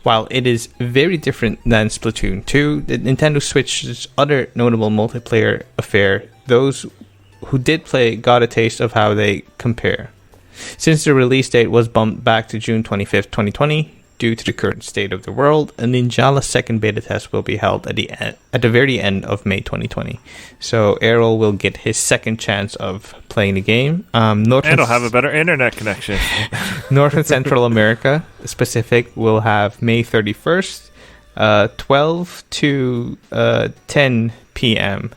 While it is very different than Splatoon 2, the Nintendo Switch's other notable multiplayer affair, those who did play got a taste of how they compare. Since the release date was bumped back to June 25th, 2020, due to the current state of the world, a Ninjala second beta test will be held at the very end of May 2020. So Erroll will get his second chance of playing the game. And he'll have a better internet connection. North and Central America specific will have May 31st, 12 to 10 p.m.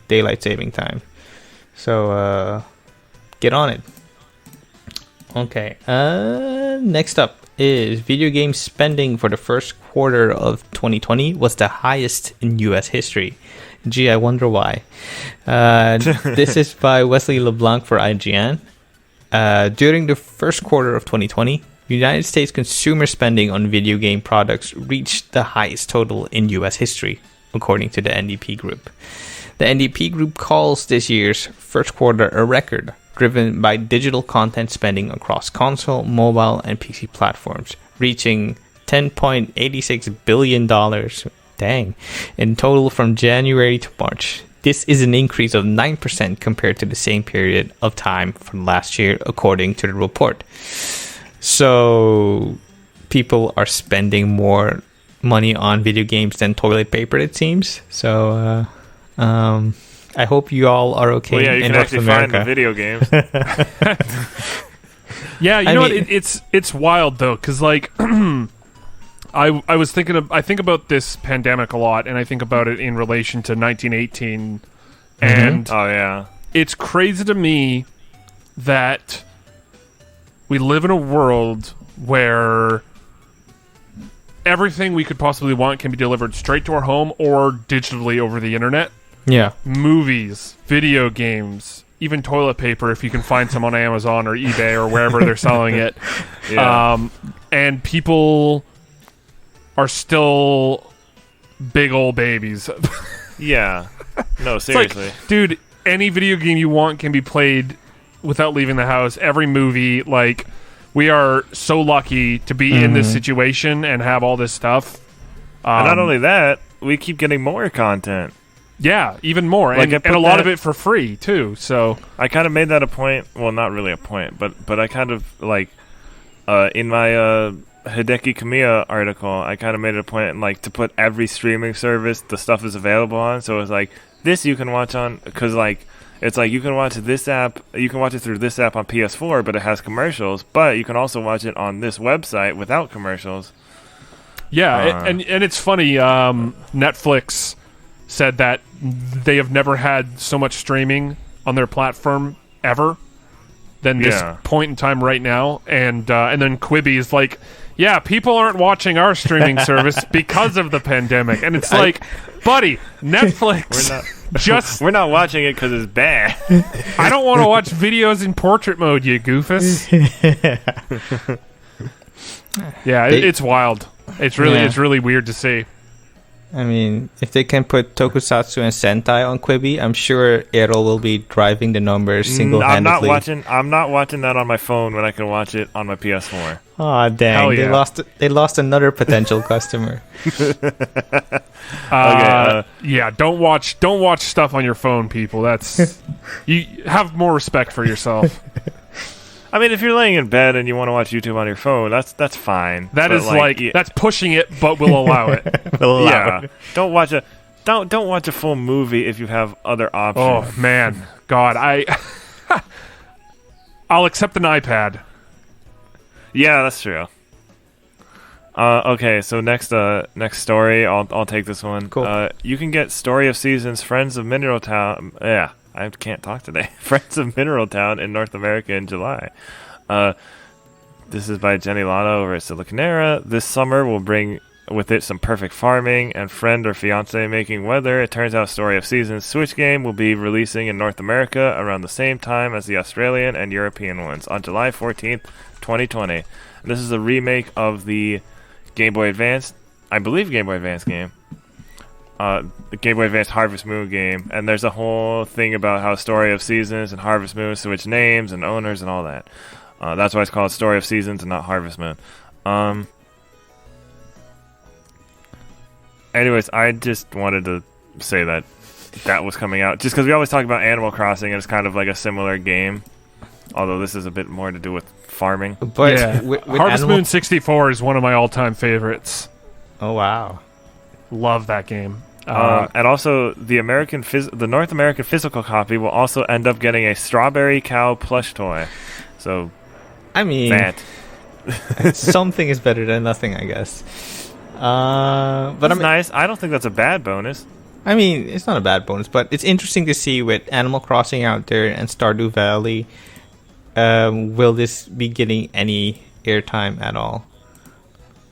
Daylight saving time. So get on it. Okay. Next up is video game spending for the first quarter of 2020 was the highest in U.S. history. Gee, I wonder why. This is by Wesley LeBlanc for IGN. During the first quarter of 2020, United States consumer spending on video game products reached the highest total in U.S. history, according to the NDP Group. The NDP Group calls this year's first quarter a record, driven by digital content spending across console, mobile, and PC platforms, reaching $10.86 billion, dang, in total from January to March. This is an increase of 9% compared to the same period of time from last year, according to the report. So, people are spending more money on video games than toilet paper, it seems. So, I hope you all are okay. Well, yeah, you in can North actually America. find the video games. Yeah, you know what? It's wild though, because like I think about this pandemic a lot, and I think about it in relation to 1918, and oh yeah, it's crazy to me that we live in a world where everything we could possibly want can be delivered straight to our home or digitally over the internet. Yeah. Movies, video games, even toilet paper if you can find some on Amazon or eBay or wherever they're selling it. Yeah. And people are still big old babies. Yeah. No, seriously. Like, dude, any video game you want can be played without leaving the house. Every movie, like, we are so lucky to be in this situation and have all this stuff. And not only that, we keep getting more content. Yeah, even more, like, and a lot of it for free too. So I kind of made that a point. Well, not really a point, but I kind of like in my Hideki Kamiya article, I kind of made it a point like to put every streaming service the stuff is available on. So it's like this you can watch on because like it's like you can watch this app, you can watch it through this app on PS4, but it has commercials. But you can also watch it on this website without commercials. Yeah, and it's funny. Netflix said that they have never had so much streaming on their platform ever than this point in time right now. And then Quibi is like, yeah, people aren't watching our streaming service because of the pandemic. And it's like, buddy, Netflix, we're not watching it because it's bad. I don't want to watch videos in portrait mode, you goofus. Yeah, it's wild. It's really weird to see. I mean, if they can put Tokusatsu and Sentai on Quibi, I'm sure Erroll will be driving the numbers single-handedly. I'm not watching that on my phone when I can watch it on my PS4. Aw, dang! Yeah. They lost another potential customer. Yeah, don't watch stuff on your phone, people. That's you have more respect for yourself. I mean, if you're laying in bed and you want to watch YouTube on your phone, that's fine. That is that's pushing it, but we'll allow it. It. Don't watch a full movie if you have other options. Oh man, God, I'll accept an iPad. Yeah, that's true. Okay, so next story, I'll take this one. Cool. You can get Story of Seasons, Friends of Mineral Town. Yeah. I can't talk today. Friends of Mineral Town in North America in July. This is by Jenny Lano over at Silicon Era. This summer will bring with it some perfect farming and friend or fiance making weather. It turns out Story of Seasons Switch game will be releasing in North America around the same time as the Australian and European ones on July 14th, 2020. This is a remake of the Game Boy Advance, I believe Game Boy Advance game. The Game Boy Advance Harvest Moon game, and there's a whole thing about how Story of Seasons and Harvest Moon switch names and owners and all that. That's why it's called Story of Seasons and not Harvest Moon. Anyways, I just wanted to say that was coming out, just because we always talk about Animal Crossing, and it's kind of like a similar game, although this is a bit more to do with farming. But yeah, with Harvest Moon 64 is one of my all-time favorites. Oh wow, love that game. And also, the North American physical copy will also end up getting a Strawberry Cow plush toy. So, I mean, that something is better than nothing, I guess. But it's nice. I don't think that's a bad bonus. I mean, it's not a bad bonus, but it's interesting to see with Animal Crossing out there and Stardew Valley. Will this be getting any airtime at all?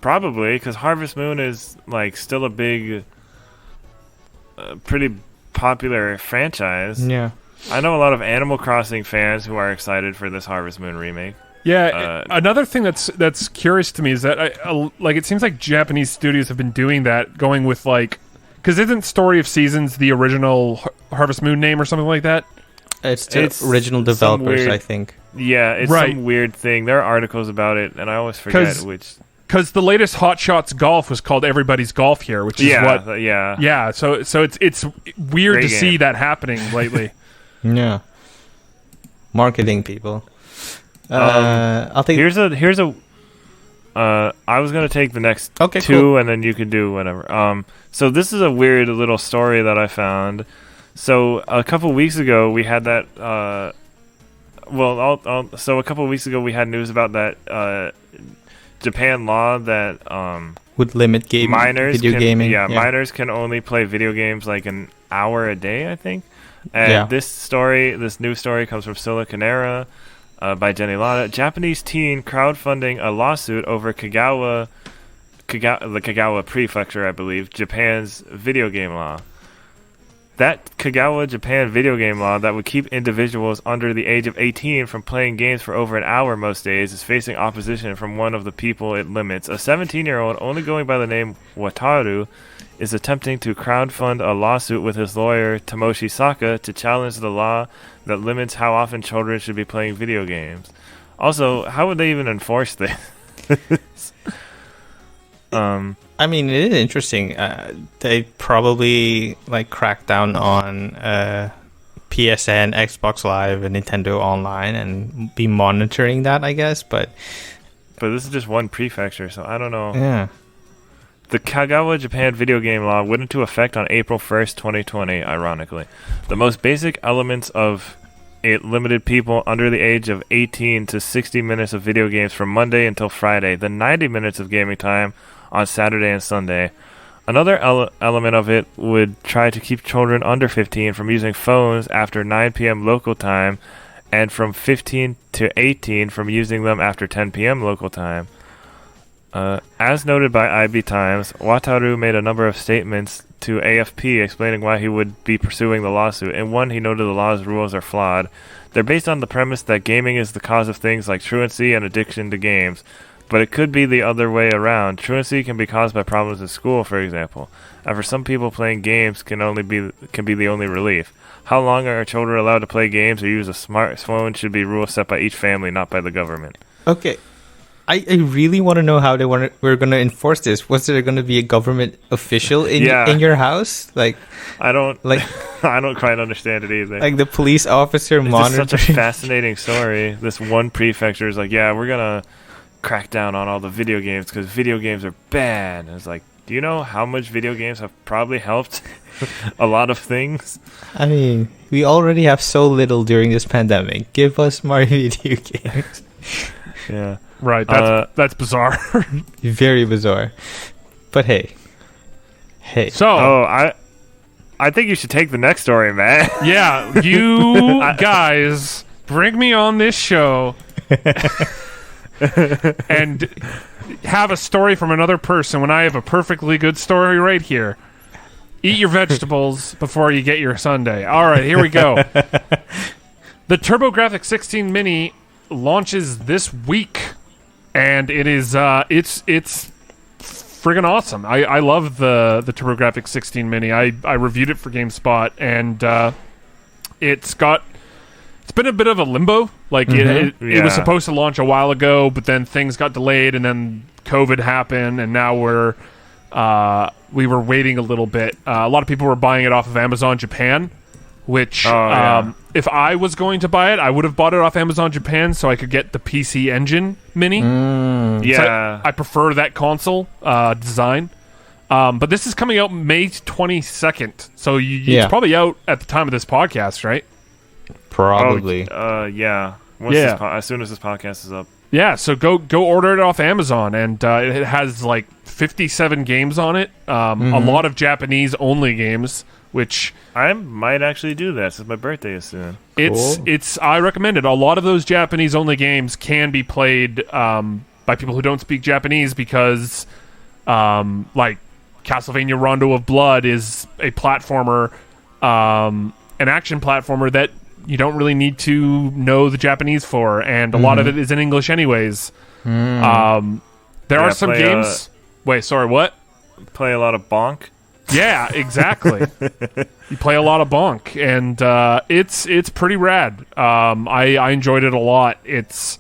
Probably, because Harvest Moon is like still a big, pretty popular franchise. Yeah, I know a lot of Animal Crossing fans who are excited for this Harvest Moon remake. Yeah, another thing that's curious to me is that it seems like Japanese studios have been doing that, going with because isn't Story of Seasons the original Harvest Moon name or something like that? It's the original developers, I think. Yeah, it's some weird thing. There are articles about it, and I always forget which. Because the latest Hot Shots Golf was called Everybody's Golf here, which is yeah. So it's weird Great to game. see that happening lately. Yeah, marketing people. I'll take. Here's a. I was gonna take the next two, cool. and then you can do whatever. So this is a weird little story that I found. So a couple weeks ago we had that. So a couple weeks ago we had news about that Japan law that would limit gaming. Minors can only play video games like an hour a day, I think. And this news story comes from Siliconera. By Jenny Lada. Japanese teen crowdfunding a lawsuit over the Kagawa Prefecture, I believe, Japan's video game law. That Kagawa, Japan video game law that would keep individuals under the age of 18 from playing games for over an hour most days is facing opposition from one of the people it limits. A 17-year-old, only going by the name Wataru, is attempting to crowdfund a lawsuit with his lawyer Tomoshi Saka to challenge the law that limits how often children should be playing video games. Also, how would they even enforce this? I mean, it is interesting. They probably crack down on PSN, Xbox Live, and Nintendo Online, and be monitoring that, I guess. But this is just one prefecture, so I don't know. Yeah. The Kagawa Japan video game law went into effect on April 1st, 2020, ironically. The most basic elements of it limited people under the age of 18 to 60 minutes of video games from Monday until Friday, then 90 minutes of gaming time on Saturday and Sunday. Another element of it would try to keep children under 15 from using phones after 9 p.m. local time, and from 15 to 18 from using them after 10 p.m. local time. As noted by IB Times, Wataru made a number of statements to AFP explaining why he would be pursuing the lawsuit. In one, he noted the law's rules are flawed. They're based on the premise that gaming is the cause of things like truancy and addiction to games, but it could be the other way around. Truancy can be caused by problems in school, for example, and for some people playing games can be the only relief. How long are children allowed to play games or use a smartphone should be rules set by each family, not by the government. Okay. I really want to know how we're going to enforce this. Was there going to be a government official in your house? I don't quite understand it either. Like the police officer monitoring. It's such a fascinating story. This one prefecture is like, we're going to crack down on all the video games because video games are bad. And it's like, do you know how much video games have probably helped a lot of things? I mean, we already have so little during this pandemic. Give us more video games. Yeah. Right, that's bizarre. Very bizarre. But hey. So, I think you should take the next story, man. Yeah, you guys bring me on this show. and have a story from another person when I have a perfectly good story right here. Eat your vegetables before you get your sundae. All right, here we go. The TurboGrafx 16 Mini launches this week, and it is it's friggin' awesome. I love the TurboGrafx 16 Mini. I reviewed it for GameSpot, and it's been a bit of a limbo. Like it was supposed to launch a while ago, but then things got delayed, and then COVID happened, and now we were waiting a little bit. A lot of people were buying it off of Amazon Japan, which if I was going to buy it, I would have bought it off Amazon Japan so I could get the PC Engine Mini. Yeah. I prefer that console design. But this is coming out May 22nd, so it's probably out at the time of this podcast, right? Probably. Yeah. As soon as this podcast is up. Yeah, so go order it off Amazon, and it has like 57 games on it. A lot of Japanese-only games, which I might actually do that since my birthday is soon. It's I recommend it. A lot of those Japanese-only games can be played by people who don't speak Japanese because, like, Castlevania Rondo of Blood is a platformer, an action platformer that you don't really need to know the Japanese for, and a lot of it is in English anyways. There are some games... Wait, sorry, what? Play a lot of Bonk. Yeah, exactly. You play a lot of Bonk, and it's pretty rad. I enjoyed it a lot. It's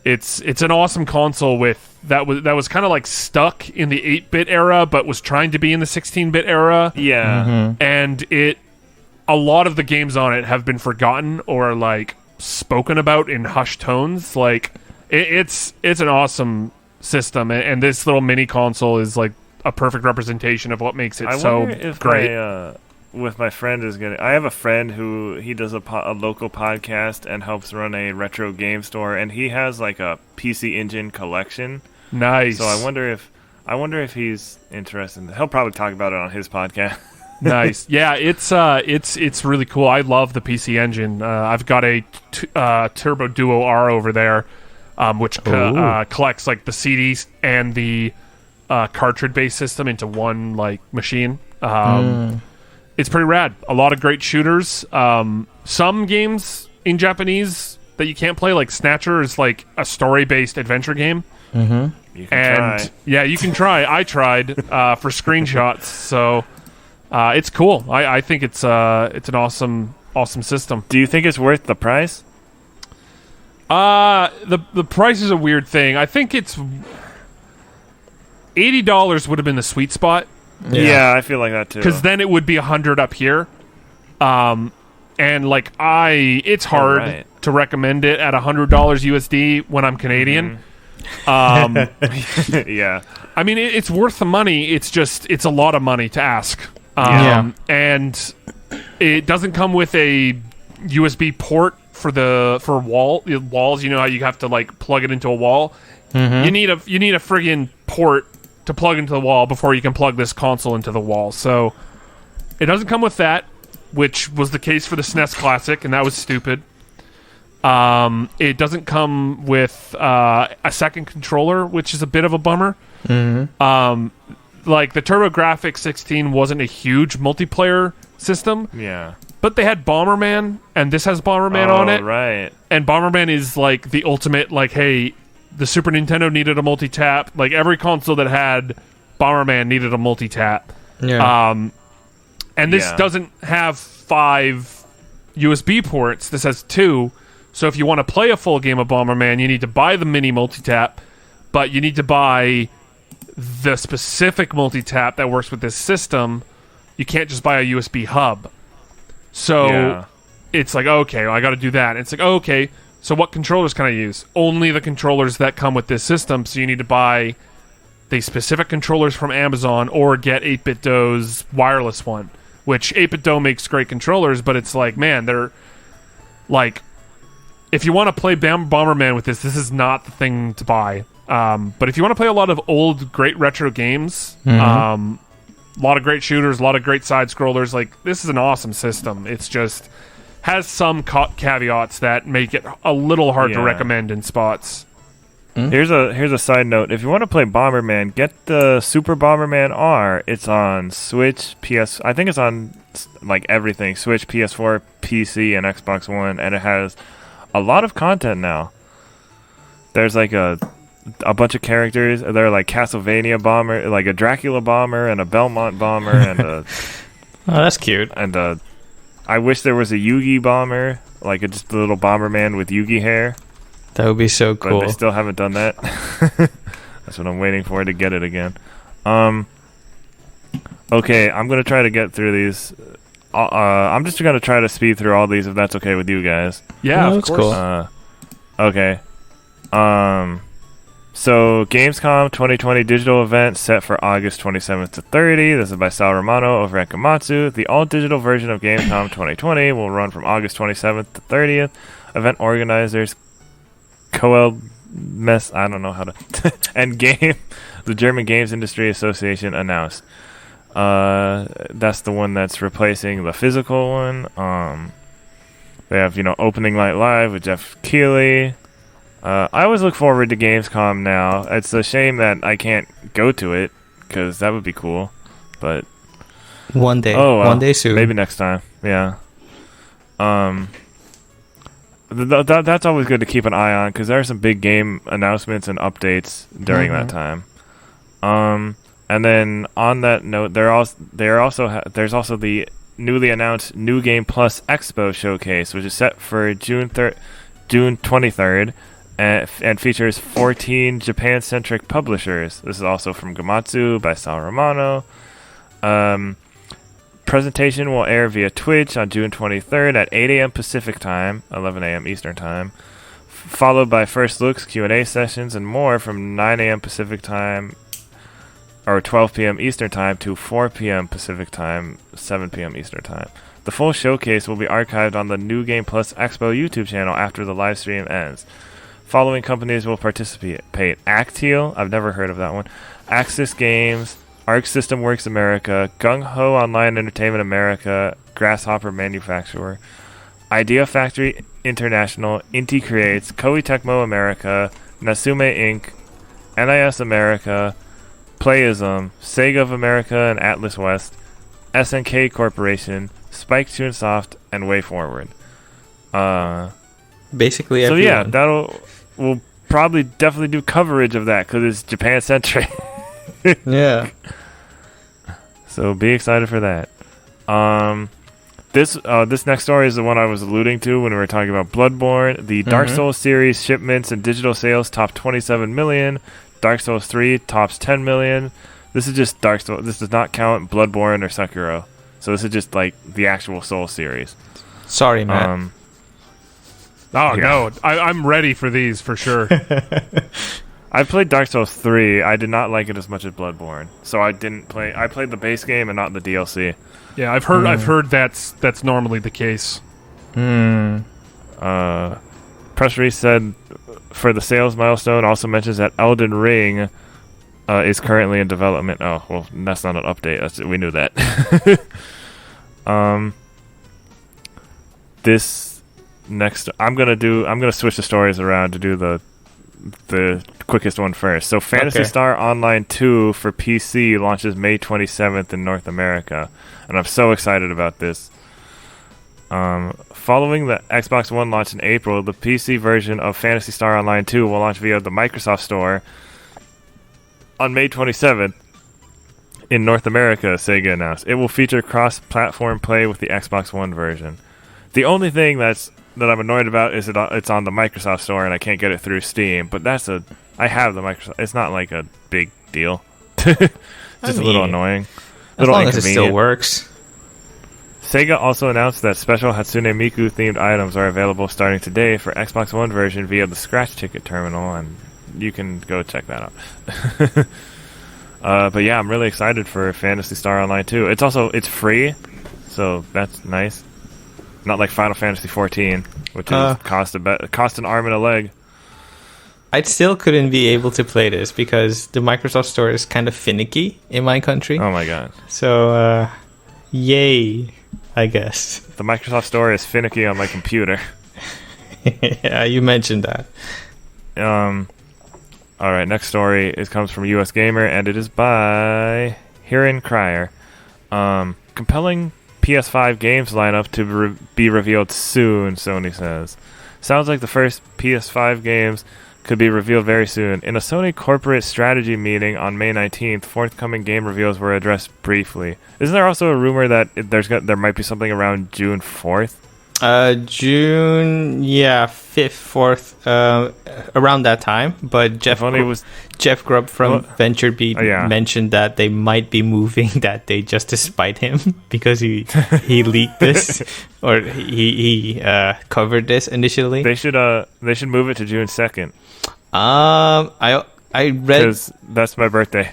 an awesome console that was kind of like stuck in the 8-bit era, but was trying to be in the 16-bit era. Yeah, and a lot of the games on it have been forgotten or like spoken about in hushed tones. Like it's an awesome system, and this little mini console is like a perfect representation of what makes it so great. With my friend I have a friend who he does a local podcast and helps run a retro game store, and he has like a PC Engine collection. Nice. So I wonder if he's interested. He'll probably talk about it on his podcast. Nice. Yeah, it's really cool. I love the PC Engine. I've got a Turbo Duo R over there, which collects like the CDs and the cartridge-based system into one like machine. It's pretty rad. A lot of great shooters. Some games in Japanese that you can't play, like Snatcher, is like a story-based adventure game. You can try. Yeah, you can try. I tried for screenshots, so it's cool. I think it's an awesome system. Do you think it's worth the price? The price is a weird thing. I think it's $80 would have been the sweet spot. Yeah, I feel like that too. Because then it would be 100 up here. And like it's hard to recommend it at $100 USD when I'm Canadian. Yeah. I mean, it's worth the money. It's a lot of money to ask. And it doesn't come with a USB port for walls. You know how you have to like plug it into a wall. You need a friggin' port to plug into the wall before you can plug this console into the wall. So it doesn't come with that, which was the case for the SNES Classic, and that was stupid. It doesn't come with a second controller, which is a bit of a bummer. Like the TurboGrafx 16 wasn't a huge multiplayer system. Yeah. But they had Bomberman, and this has Bomberman on it. Right. And Bomberman is like the ultimate, like, hey, the Super Nintendo needed a multi-tap. Like every console that had Bomberman needed a multi-tap. Yeah. And this doesn't have 5 USB ports. This has 2. So if you want to play a full game of Bomberman, you need to buy the mini multi-tap, but you need to buy the specific multi-tap that works with this system. You can't just buy a USB hub. So it's like, okay, well, I got to do that. And it's like, okay, so what controllers can I use? Only the controllers that come with this system. So you need to buy the specific controllers from Amazon or get 8BitDo's wireless one, which 8BitDo makes great controllers, but it's like, man, they're like, if you want to play Bomberman with this is not the thing to buy. But if you want to play a lot of old, great retro games, a lot of great shooters, a lot of great side-scrollers, like, this is an awesome system. It's just has some caveats that make it a little hard to recommend in spots. Here's a side note. If you want to play Bomberman, get the Super Bomberman R. It's on Switch, PS. I think it's on like everything: Switch, PS4, PC, and Xbox One, and it has a lot of content now. There's like a bunch of characters. They're like Castlevania bomber, like a Dracula bomber, and a Belmont bomber, and a. Oh, that's cute. And I wish there was a Yugi bomber, like just a little Bomberman with Yugi hair. That would be so cool. But they still haven't done that. That's what I'm waiting for, to get it again. Okay, I'm gonna try to get through these. I'm just gonna try to speed through all these if that's okay with you guys. Yeah, that's of course. Cool. Okay. So Gamescom 2020 digital event set for August 27th to 30. This is by Sal Romano over at Gamatsu. The all-digital version of Gamescom 2020 will run from August 27th to 30th. Event organizers Coel Mess, I don't know how to and the German Games Industry Association announced. That's the one that's replacing the physical one. They have, Opening Night Live with Jeff Keighley. I always look forward to Gamescom now. It's a shame that I can't go to it, because that would be cool. But one day. One day soon. Maybe next time. Yeah. That's always good to keep an eye on, because there are some big game announcements and updates during that time. And then on that note, there's also the newly announced New Game Plus Expo showcase, which is set for June 23rd, and features 14 Japan-centric publishers. This is also from Gamatsu by Sal Romano. Presentation will air via Twitch on June 23rd at 8 a.m. Pacific Time, 11 a.m. Eastern Time, followed by first looks, Q&A sessions, and more from 9 a.m. Pacific Time, or 12 p.m. Eastern Time, to 4 p.m. Pacific Time, 7 p.m. Eastern Time. The full showcase will be archived on the New Game Plus Expo YouTube channel after the live stream ends. Following companies will participate: Actiel, I've never heard of that one, Axis Games, Arc System Works America, Gung Ho Online Entertainment America, Grasshopper Manufacturer, Idea Factory International, Inti Creates, Koei Tecmo America, Natsume Inc., NIS America, Playism, Sega of America and Atlas West, SNK Corporation, Spike Chunsoft, and WayForward. Basically so everyone. Yeah, we'll probably definitely do coverage of that, because it's Japan-centric. Yeah. So be excited for that. This next story is the one I was alluding to when we were talking about Bloodborne. The Dark Souls series shipments and digital sales top 27 million. Dark Souls 3 tops 10 million. This is just Dark Souls. This does not count Bloodborne or Sekiro. So this is just like the actual Souls series. Sorry, Matt. No, I'm ready for these for sure. I played Dark Souls 3. I did not like it as much as Bloodborne, so I didn't play. I played the base game and not the DLC. Yeah, I've heard that's normally the case. Press release said for the sales milestone also mentions that Elden Ring is currently in development. Oh, well, that's not an update. We knew that. This next, I'm gonna switch the stories around to do the quickest one first. So Phantasy Star Online 2 for PC launches May 27th in North America, and I'm so excited about this. Following the Xbox One launch in April, the PC version of Phantasy Star Online 2 will launch via the Microsoft Store on May 27th in North America, Sega announced. It will feature cross-platform play with the Xbox One version. The only thing that I'm annoyed about is it's on the Microsoft Store and I can't get it through Steam, but I have the Microsoft. It's not like a big deal. Just a little annoying. As long as it still works. Sega also announced that special Hatsune Miku themed items are available starting today for Xbox One version via the Scratch Ticket terminal, and you can go check that out. But yeah, I'm really excited for Phantasy Star Online 2. It's free, so that's nice. Not like Final Fantasy 14, which is cost an arm and a leg. I still couldn't be able to play this because the Microsoft Store is kind of finicky in my country. Oh my god. So, yay, I guess. The Microsoft Store is finicky on my computer. Yeah, you mentioned that. All right, next story comes from US Gamer, and it is by Hiran Cryer. Compelling PS5 games lineup to be revealed soon, Sony says. Sounds like the first PS5 games could be revealed very soon. In a Sony corporate strategy meeting on May 19th, forthcoming game reveals were addressed briefly. Isn't there also a rumor that there might be something around June 4th? June, 5th, 4th, around that time. But Jeff Grubb from VentureBeat mentioned that they might be moving that day just to spite him because he leaked this or he covered this initially. They should move it to June 2nd. I read because that's my birthday.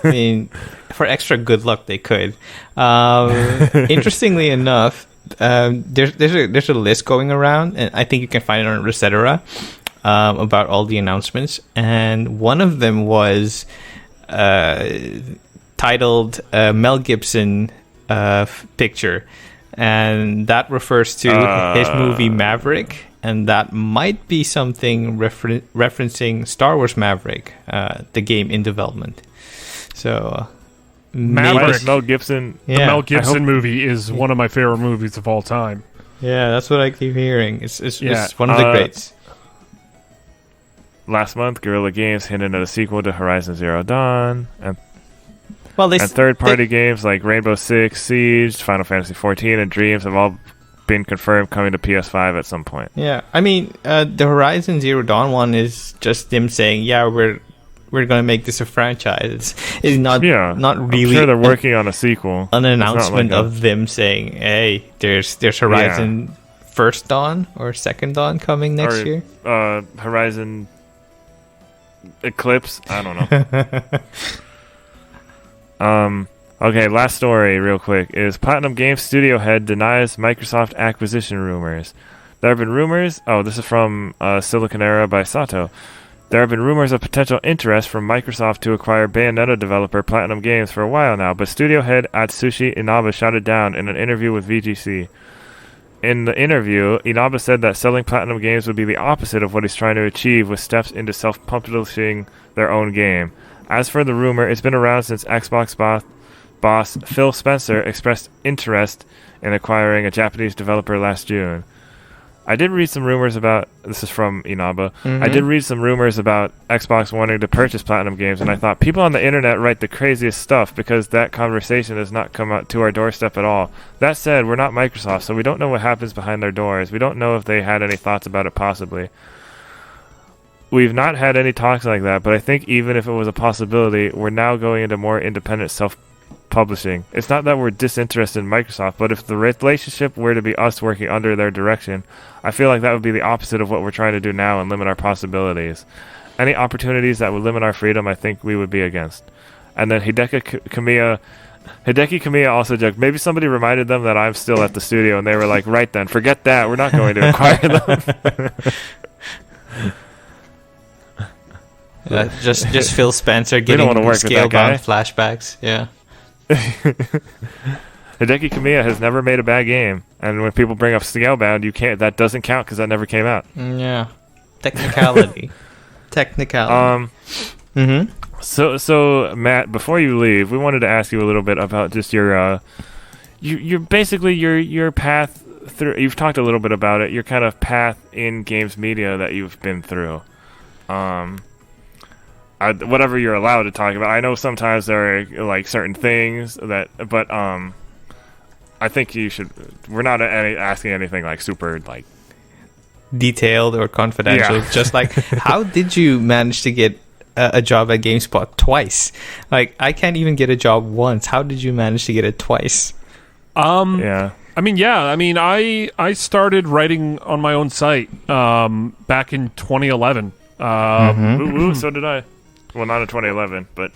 I mean, for extra good luck, they could. Interestingly enough. There's a list going around, and I think you can find it on Resetera about all the announcements. And one of them was titled Mel Gibson picture, and that refers to his movie Maverick, and that might be something referencing Star Wars Maverick, the game in development. So. Maverick. Mel Gibson. The Mel Gibson movie is one of my favorite movies of all time. Yeah, that's what I keep hearing. It's one of the greats. Last month, Guerrilla Games hinted at a sequel to Horizon Zero Dawn, and and third-party games like Rainbow Six Siege, Final Fantasy XIV, and Dreams have all been confirmed coming to PS5 at some point. Yeah, I mean, the Horizon Zero Dawn one is just them saying, we're going to make this a franchise. It's not really. I'm sure they're working on a sequel. An announcement of them saying, "Hey, there's Horizon First Dawn or Second Dawn coming next year." Horizon Eclipse. I don't know. Okay, last story, real quick, is Platinum Games studio head denies Microsoft acquisition rumors. There have been rumors. Oh, this is from Silicon Era by Sato. There have been rumors of potential interest from Microsoft to acquire Bayonetta developer Platinum Games for a while now, but studio head Atsushi Inaba shot it down in an interview with VGC. In the interview, Inaba said that selling Platinum Games would be the opposite of what he's trying to achieve with steps into self-publishing their own game. As for the rumor, it's been around since Xbox boss Phil Spencer expressed interest in acquiring a Japanese developer last June. I did read some rumors about, this is from Inaba, I did read some rumors about Xbox wanting to purchase Platinum Games, and I thought, people on the internet write the craziest stuff because that conversation has not come out to our doorstep at all. That said, we're not Microsoft, so we don't know what happens behind their doors. We don't know if they had any thoughts about it possibly. We've not had any talks like that, but I think even if it was a possibility, we're now going into more independent self-publishing. It's not that we're disinterested in Microsoft, but if the relationship were to be us working under their direction, I feel like that would be the opposite of what we're trying to do now and limit our possibilities. Any opportunities that would limit our freedom, I think we would be against. And then Hideki Kamiya also joked, maybe somebody reminded them that I'm still at the studio, and they were like, right then, forget that, we're not going to acquire them. Just Phil Spencer getting scale-bound flashbacks. Yeah. Hideki Kamiya has never made a bad game, and when people bring up Scalebound, that doesn't count because that never came out. Yeah, technicality. So Matt, before you leave, we wanted to ask you a little bit about just your basically your path through. You've talked a little bit about it. Your kind of path in games media that you've been through. Whatever you're allowed to talk about. I know sometimes there are like certain things but I think you should. We're not asking anything like super like detailed or confidential. Yeah. Just like, how did you manage to get a job at GameSpot twice? Like, I can't even get a job once. How did you manage to get it twice? Yeah. I started writing on my own site back in 2011. So did I. Well, not in 2011, but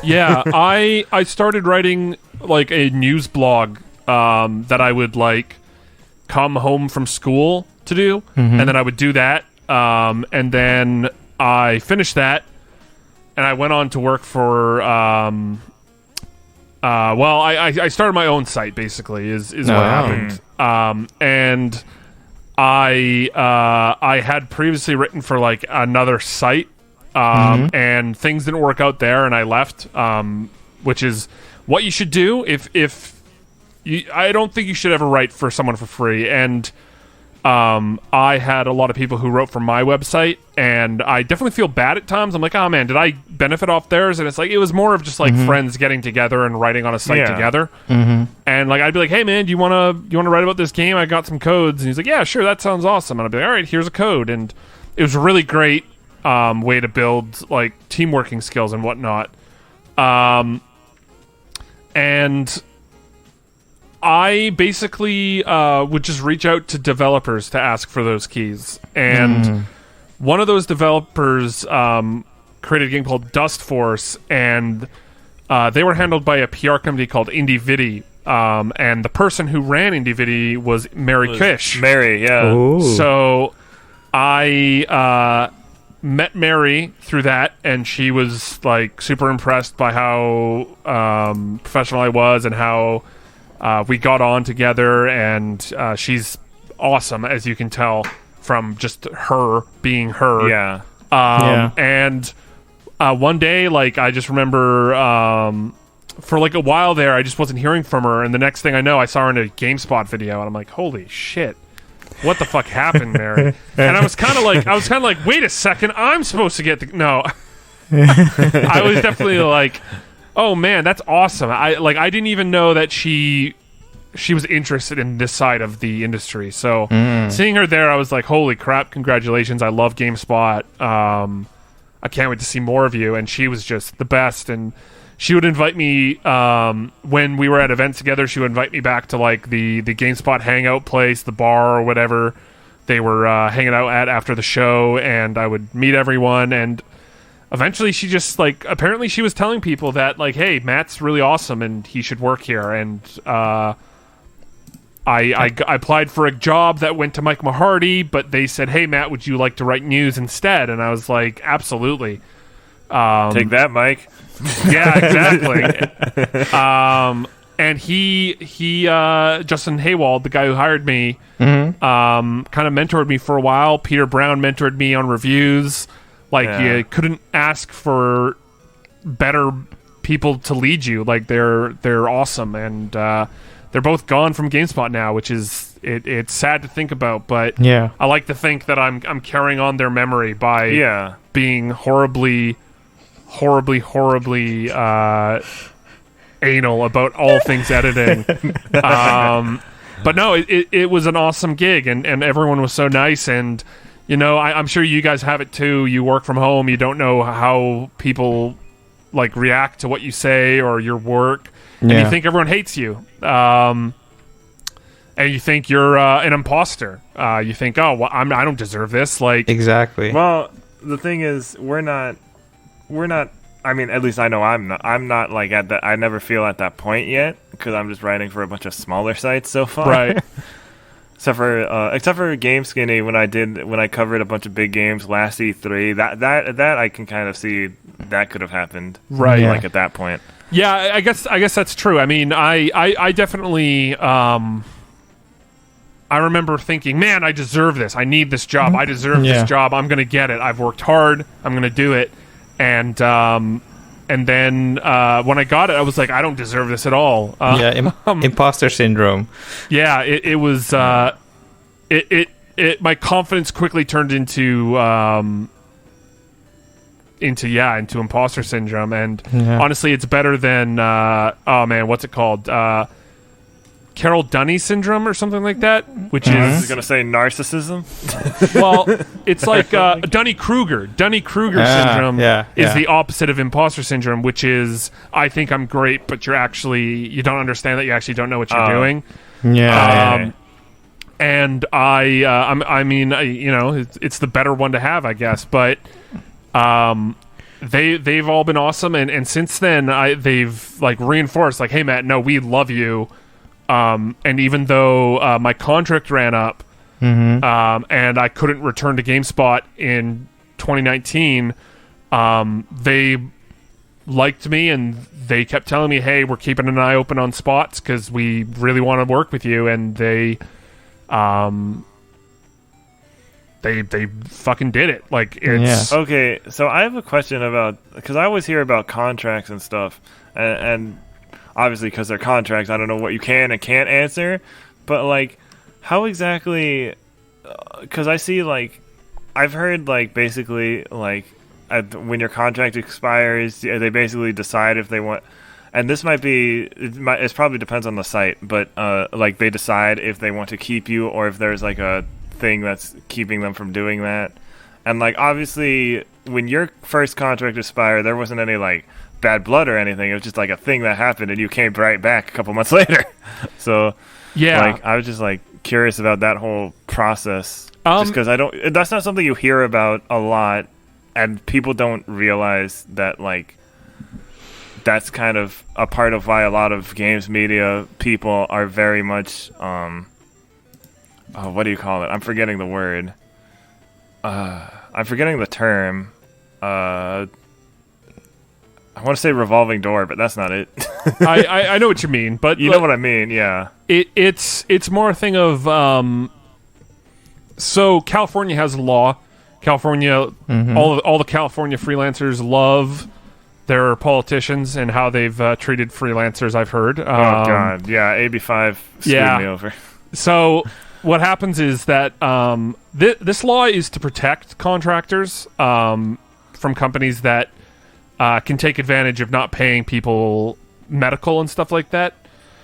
yeah, I started writing like a news blog that I would like come home from school to do, and then I would do that, and then I finished that, and I went on to work for I started my own site basically is what happened, and I had previously written for like another site and things didn't work out there, and I left, which is what you should do if you, I don't think you should ever write for someone for free. And I had a lot of people who wrote for my website, and I definitely feel bad at times. I'm like, oh man, did I benefit off theirs? And it's like, it was more of just like friends getting together and writing on a site together. And like, I'd be like, hey man, do you want to write about this game? I got some codes. And he's like, yeah, sure, that sounds awesome. And I'd be like, all right, here's a code. And it was a really great way to build like team working skills and whatnot. And I basically would just reach out to developers to ask for those keys. And one of those developers created a game called Dust Force, and they were handled by a PR company called IndieVidi. And the person who ran IndieVidi was Mary Fish. Mary, yeah. Ooh. So I met Mary through that, and she was like super impressed by how professional I was and how we got on together, and she's awesome, as you can tell from just her being her. Yeah. And one day, like, I just remember for like a while there, I just wasn't hearing from her, and the next thing I know, I saw her in a GameSpot video, and I'm like, holy shit. What the fuck happened, Mary? And I was kind of like, wait a second, I'm supposed to get the... No. I was definitely like, oh man, that's awesome. I didn't even know that she was interested in this side of the industry. So seeing her there, I was like, holy crap, congratulations. I love GameSpot. I can't wait to see more of you. And she was just the best. And she would invite me when we were at events together. She would invite me back to like the GameSpot hangout place, the bar or whatever they were hanging out at after the show, and I would meet everyone. And eventually she just like, apparently she was telling people that like, hey, Matt's really awesome and he should work here. And I applied for a job that went to Mike Mahardy, but they said, hey Matt, would you like to write news instead? And I was like, absolutely. Take that, Mike. Yeah, exactly. And he Justin Haywald, the guy who hired me, kind of mentored me for a while. Peter Brown mentored me on reviews. Like, you couldn't ask for better people to lead you. Like, they're awesome, and they're both gone from GameSpot now, which is it's sad to think about. But I like to think that I'm carrying on their memory by being horribly anal about all things editing. But no, it was an awesome gig, and everyone was so nice. And you know, I'm sure you guys have it too. You work from home, you don't know how people like react to what you say or your work, and you think everyone hates you, and you think you're an imposter. You think, oh, well, I don't deserve this. Like, exactly. Well, the thing is, we're not. I mean, at least I know I'm not like at that. I never feel at that point yet, because I'm just writing for a bunch of smaller sites so far. Right. except for Game Skinny, when I covered a bunch of big games last E3, that I can kind of see that could have happened. Right. Like at that point. Yeah, I guess that's true. I mean, I definitely I remember thinking, man, I deserve this. I need this job. I deserve this job. I'm gonna get it. I've worked hard. I'm gonna do it. And then when I got it, I was like, I don't deserve this at all. Imposter syndrome. Yeah, it was. My confidence quickly turned into imposter syndrome. And honestly, it's better than oh man, what's it called? Carol Dunny syndrome or something like that, which is... I was going to say narcissism. Well, it's like Dunny-Kruger. Dunny-Kruger syndrome is the opposite of imposter syndrome, which is, I think I'm great, but you don't understand that you actually don't know what you're doing. And I mean, you know, it's the better one to have, I guess, but they've all been awesome, and since then, they've like reinforced, like, hey, Matt, no, we love you. And even though my contract ran up and I couldn't return to GameSpot in 2019, they liked me, and they kept telling me, hey, we're keeping an eye open on spots because we really want to work with you. And they they fucking did it. Like, it's okay. So I have a question about, because I always hear about contracts and stuff, and obviously because they're contracts, I don't know what you can and can't answer, but like, how exactly? Because I see, like, I've heard, like, basically, like, when your contract expires, they basically decide if they want. And this might be, it probably depends on the site, but like they decide if they want to keep you or if there's like a thing that's keeping them from doing that. And like obviously, when your first contract expired, there wasn't any like bad blood or anything. It was just like a thing that happened, and you came right back a couple months later. So yeah, like I was just like curious about that whole process, just because that's not something you hear about a lot, and people don't realize that like. That's kind of a part of why a lot of games media people are very much, what do you call it? I'm forgetting the word. I'm forgetting the term. I want to say revolving door, but that's not it. I know what you mean, but you know what I mean, yeah. It's more a thing of, so California has a law. California, all the California freelancers love their politicians and how they've treated freelancers, I've heard. Oh, God. Yeah, AB5 screwed me over. So what happens is that this law is to protect contractors from companies that can take advantage of not paying people medical and stuff like that.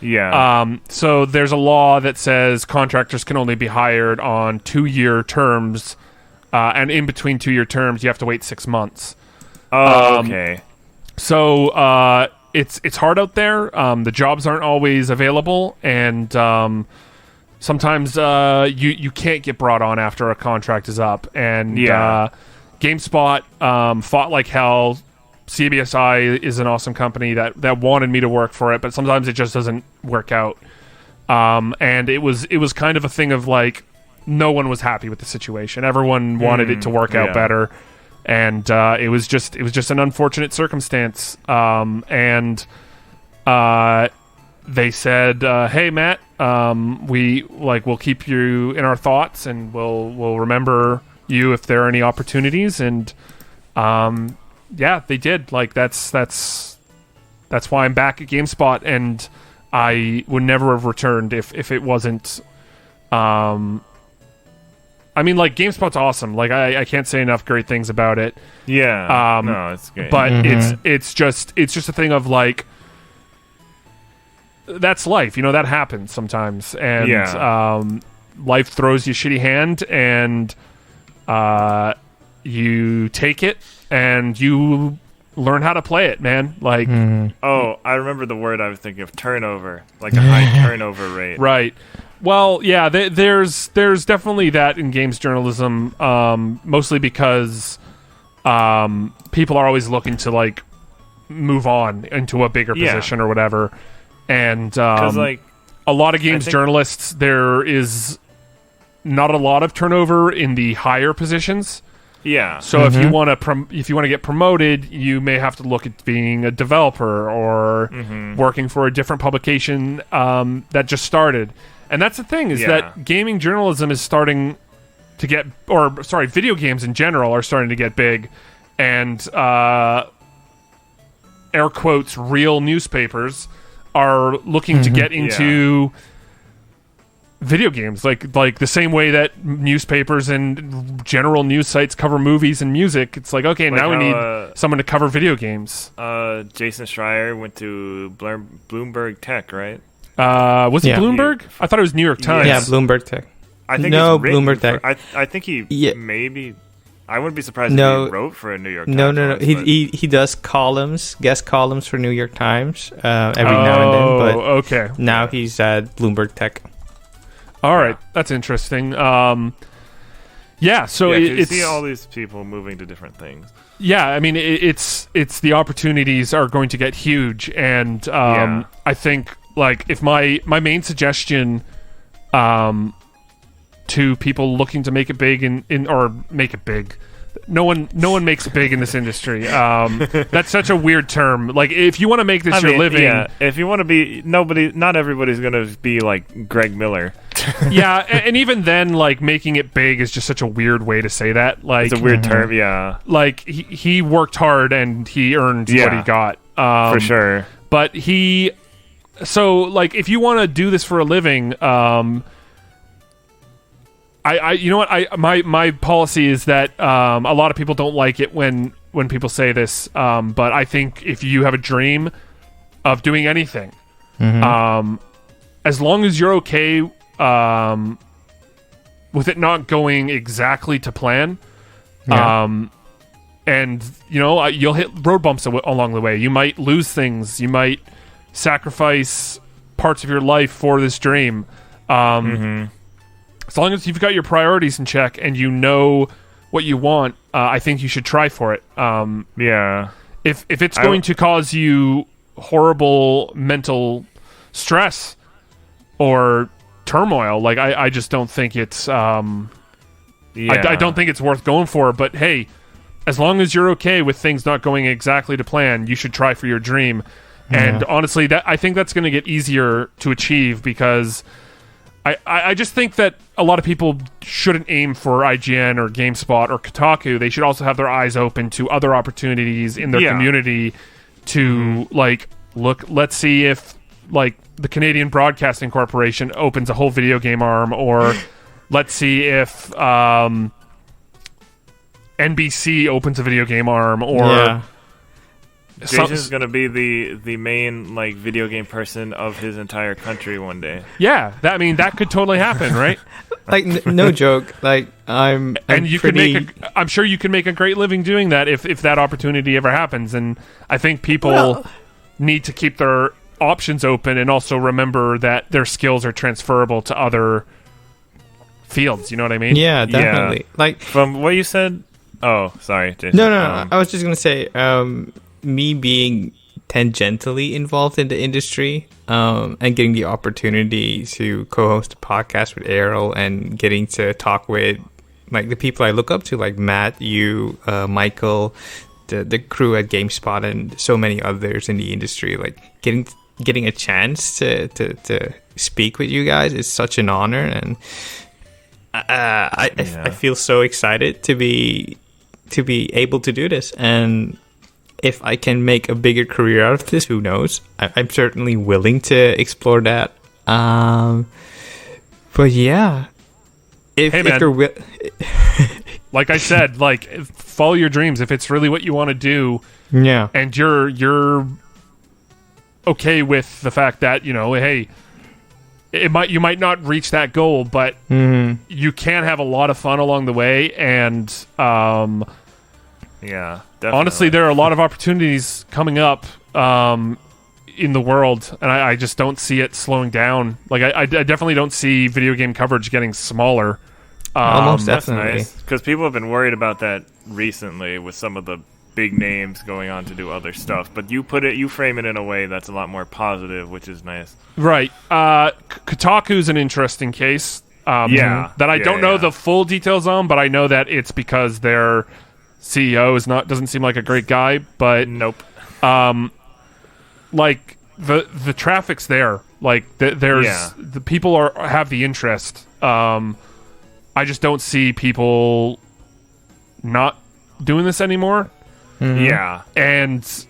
Yeah. So there's a law that says contractors can only be hired on 2-year terms, and in between 2-year terms, you have to wait 6 months. Oh, okay. So it's hard out there. The jobs aren't always available, and sometimes you can't get brought on after a contract is up. And GameSpot fought like hell. CBSI is an awesome company that wanted me to work for it, but sometimes it just doesn't work out. And it was kind of a thing of like no one was happy with the situation. Everyone wanted it to work out better. And it was just an unfortunate circumstance. And they said, "Hey, Matt, we'll keep you in our thoughts, and we'll remember you if there are any opportunities." And they did. Like that's why I'm back at GameSpot, and I would never have returned if it wasn't. I mean, like, GameSpot's awesome. Like, I can't say enough great things about it. Yeah. No, it's great. But it's just a thing of, like, that's life. You know, that happens sometimes. And life throws you a shitty hand, and you take it, and you learn how to play it, man. Like, oh, I remember the word I was thinking of, turnover. Like a high turnover rate. Right. Well, yeah, there's definitely that in games journalism, mostly because people are always looking to, like, move on into a bigger position or whatever. And like, a lot of games journalists, there is not a lot of turnover in the higher positions. Yeah. So if you want to get promoted, you may have to look at being a developer or working for a different publication that just started. And that's the thing, is that gaming journalism is starting to get, video games in general are starting to get big, and air quotes, real newspapers are looking to get into video games, like the same way that newspapers and general news sites cover movies and music. It's like, okay, now we need someone to cover video games. Jason Schreier went to Bloomberg Tech, right? Was it Bloomberg? I thought it was New York Times. Yeah, Bloomberg Tech. I think Bloomberg Tech. I think he maybe. I wouldn't be surprised if he wrote for a New York Times. No. He does columns, guest columns for New York Times every now and then. But okay. Now he's at Bloomberg Tech. All right, that's interesting. So you see all these people moving to different things. Yeah, I mean, it's the opportunities are going to get huge, and I think, like, if my main suggestion to people looking to make it big or make it big, no one makes it big in this industry. That's such a weird term. Like, if you want to make this your living, if you want to be not everybody's gonna be like Greg Miller. Yeah, and even then, like, making it big is just such a weird way to say that. Like, it's a weird term, yeah. Like, he worked hard and he earned what he got. For sure. But so, like, if you want to do this for a living, you know what, my policy is that a lot of people don't like it when people say this, but I think if you have a dream of doing anything, as long as you're okay with it not going exactly to plan, and you'll hit road bumps along the way. You might lose things. You might sacrifice parts of your life for this dream. As long as you've got your priorities in check and you know what you want, I think you should try for it. If it's going to cause you horrible mental stress or turmoil, like, I just don't think it's I don't think it's worth going for. But hey, as long as you're okay with things not going exactly to plan, you should try for your dream. And honestly, I think that's going to get easier to achieve, because I just think that a lot of people shouldn't aim for IGN or GameSpot or Kotaku. They should also have their eyes open to other opportunities in their community to, like, let's see if, like, the Canadian Broadcasting Corporation opens a whole video game arm, or let's see if NBC opens a video game arm, or... Jason's gonna be the main, like, video game person of his entire country one day. Yeah, that could totally happen, right? Like, no joke. Like, I'm sure you can make a great living doing that if that opportunity ever happens. And I think people need to keep their options open, and also remember that their skills are transferable to other fields. You know what I mean? Yeah, definitely. Yeah. Like, from what you said. Oh, sorry, Jason. No. I was just gonna say, me being tangentially involved in the industry, and getting the opportunity to co-host a podcast with Erroll, and getting to talk with, like, the people I look up to, like Matt, you, Michael, the crew at GameSpot, and so many others in the industry. Like, getting a chance to speak with you guys is such an honor, and I feel so excited to be able to do this. And if I can make a bigger career out of this, who knows? I'm certainly willing to explore that. But yeah, if you're like I said, like, follow your dreams. If it's really what you want to do, and you're okay with the fact that, hey, you might not reach that goal, but you can have a lot of fun along the way. And yeah, definitely. Honestly, there are a lot of opportunities coming up in the world, and I just don't see it slowing down. Like, I definitely don't see video game coverage getting smaller. Almost that's definitely. Nice, because people have been worried about that recently with some of the big names going on to do other stuff. But you frame it in a way that's a lot more positive, which is nice. Right. Kotaku's an interesting case. That I don't know the full details on, but I know that it's because their CEO doesn't seem like a great guy, but nope. Like, the traffic's there. Like, there's the people have the interest. I just don't see people not doing this anymore. Yeah. And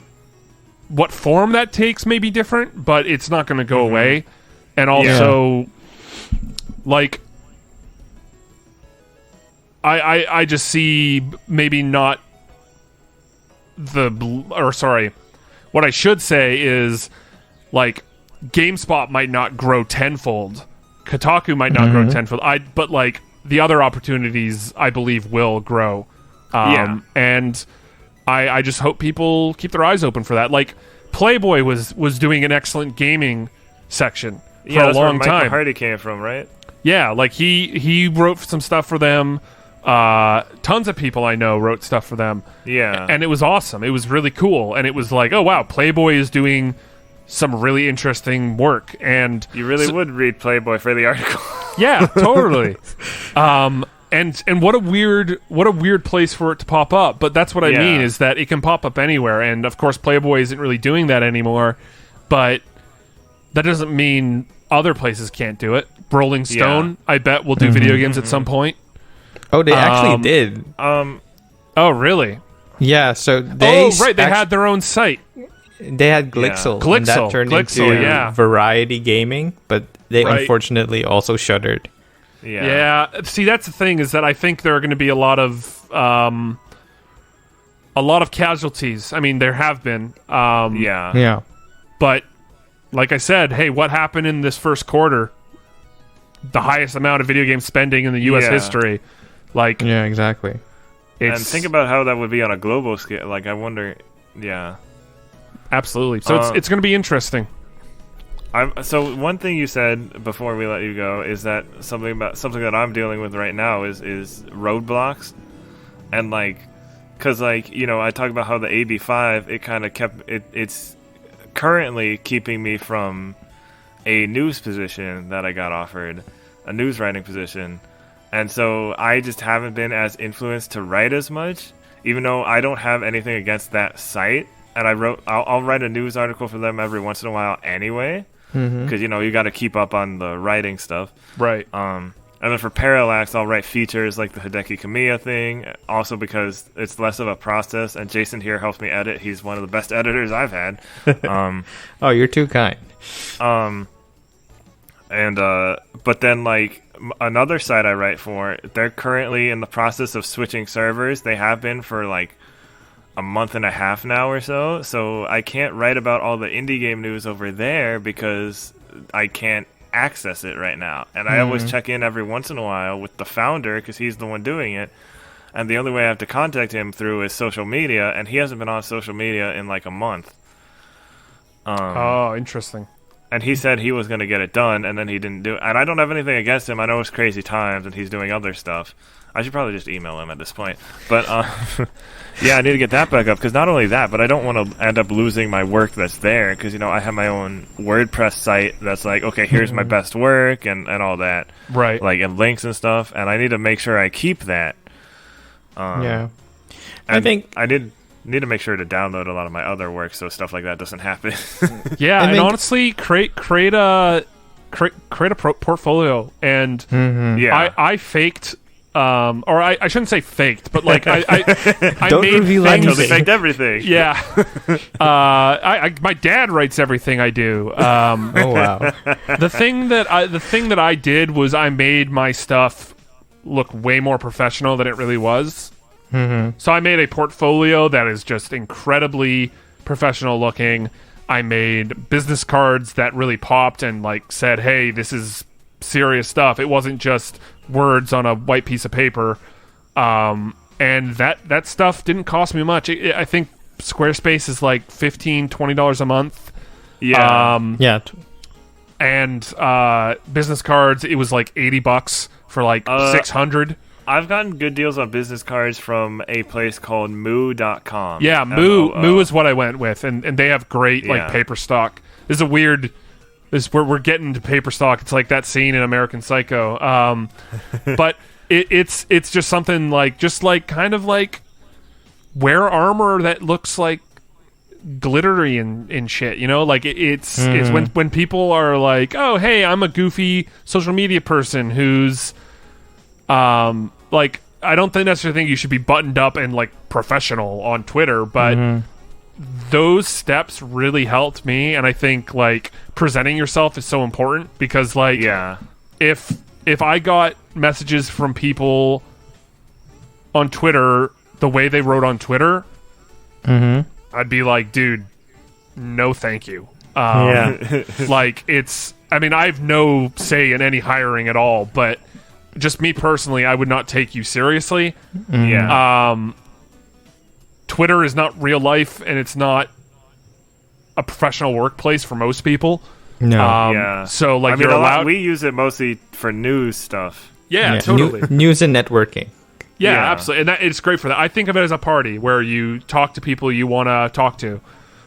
what form that takes may be different, but it's not going to go away. And also, like, I just see maybe not what I should say is, like, GameSpot might not grow tenfold, Kotaku might not grow tenfold, but, like, the other opportunities I believe will grow. And I just hope people keep their eyes open for that. Like, Playboy was doing an excellent gaming section for a long time. Mike Hardy came from, right? Yeah, like, he wrote some stuff for them. Tons of people I know wrote stuff for them. Yeah. And it was awesome. It was really cool. And it was like, oh, wow, Playboy is doing some really interesting work. And you really would read Playboy for the article. Yeah, totally. And what a weird place for it to pop up. But that's what I mean, is that it can pop up anywhere. And of course, Playboy isn't really doing that anymore. But that doesn't mean other places can't do it. Rolling Stone, I bet, will do video games at some point. Oh, they actually did. Oh, really? Yeah, so they... They had their own site. They had Glixel. Glixel. And that turned into Variety Gaming, but they unfortunately also shuttered. Yeah. See, that's the thing, is that I think there are going to be a lot of casualties. I mean, there have been. Yeah. But like I said, hey, what happened in this first quarter? The highest amount of video game spending in the U.S. history. Like, yeah, exactly. And think about how that would be on a global scale. Like, I wonder. Yeah. Absolutely. So it's going to be interesting. So one thing you said before we let you go is that something that I'm dealing with right now is roadblocks, and because I talk about how the AB5 it kind of it's currently keeping me from a news position that I got offered, a news writing position, and so I just haven't been as influenced to write as much, even though I don't have anything against that site, and I'll write a news article for them every once in a while anyway. Because you got to keep up on the writing stuff, right? And then for Parallax, I'll write features like the Hideki Kamiya thing. Also because it's less of a process, and Jason here helps me edit. He's one of the best editors I've had. Oh, you're too kind. But then another site I write for, they're currently in the process of switching servers. They have been for a month and a half now or so I can't write about all the indie game news over there because I can't access it right now, and I always check in every once in a while with the founder because he's the one doing it, and the only way I have to contact him through is social media, and he hasn't been on social media in a month. Oh, interesting. And he said he was going to get it done, and then he didn't do it. And I don't have anything against him. I know it's crazy times, and he's doing other stuff. I should probably just email him at this point. But, yeah, I need to get that back up. Because not only that, but I don't want to end up losing my work that's there. Because, I have my own WordPress site that's okay, here's my best work and all that. Right. And links and stuff. And I need to make sure I keep that. Yeah. I think I did need to make sure to download a lot of my other work so stuff like that doesn't happen. Yeah, and honestly, create a portfolio. And I faked... or I shouldn't say faked, but I don't made reveal things. anything. Faked everything. Yeah. My dad writes everything I do. Oh wow. The thing that I did was I made my stuff look way more professional than it really was. So I made a portfolio that is just incredibly professional looking. I made business cards that really popped and said, "Hey, this is serious stuff." It wasn't just words on a white piece of paper, and that stuff didn't cost me much. I think Squarespace is $15-$20 a month. Yeah. And business cards, it was $80 for 600. I've gotten good deals on business cards from a place called moo.com. Yeah, Moo is what I went with, and they have great paper stock. This is a weird... we're getting to paper stock. It's like that scene in American Psycho. But it's just something kind of wear armor that looks glittery and shit. It's when people are oh, hey, I'm a goofy social media person who's I don't necessarily think you should be buttoned up and professional on Twitter, but those steps really helped me, and I think presenting yourself is so important because if I got messages from people on Twitter the way they wrote on Twitter, I'd be dude, no thank you. It's I mean, I have no say in any hiring at all, but just me personally, I would not take you seriously. Twitter is not real life, and it's not a professional workplace for most people. No. So you're allowed. We use it mostly for news stuff. Yeah, totally. News and networking. Yeah, absolutely, and it's great for that. I think of it as a party where you talk to people you want to talk to.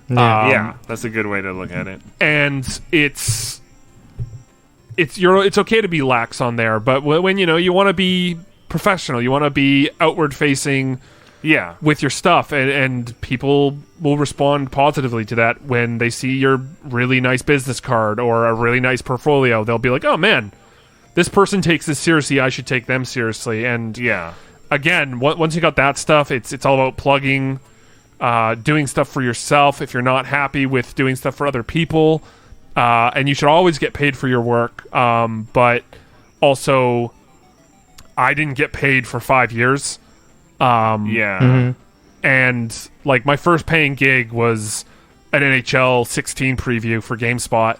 Yeah, that's a good way to look at it. And it's okay to be lax on there, but when you want to be professional, you want to be outward facing, Yeah. with your stuff, and people will respond positively to that when they see your really nice business card or a really nice portfolio. They'll be like, oh man, this person takes this seriously, I should take them seriously. And again, once you got that stuff, it's all about plugging, doing stuff for yourself if you're not happy with doing stuff for other people, and you should always get paid for your work, but also I didn't get paid for 5 years. And like my first paying gig was an NHL 16 preview for GameSpot,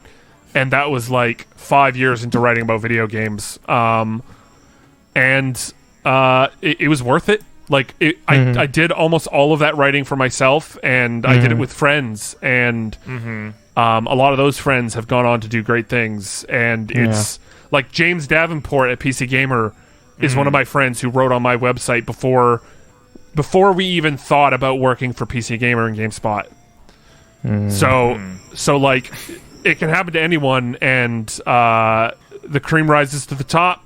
and that was like 5 years into writing about video games. And it was worth it. Like I did almost all of that writing for myself, and I did it with friends, and a lot of those friends have gone on to do great things. And it's like James Davenport at PC Gamer is one of my friends who wrote on my website before we even thought about working for PC Gamer and GameSpot. So like it can happen to anyone, and the cream rises to the top.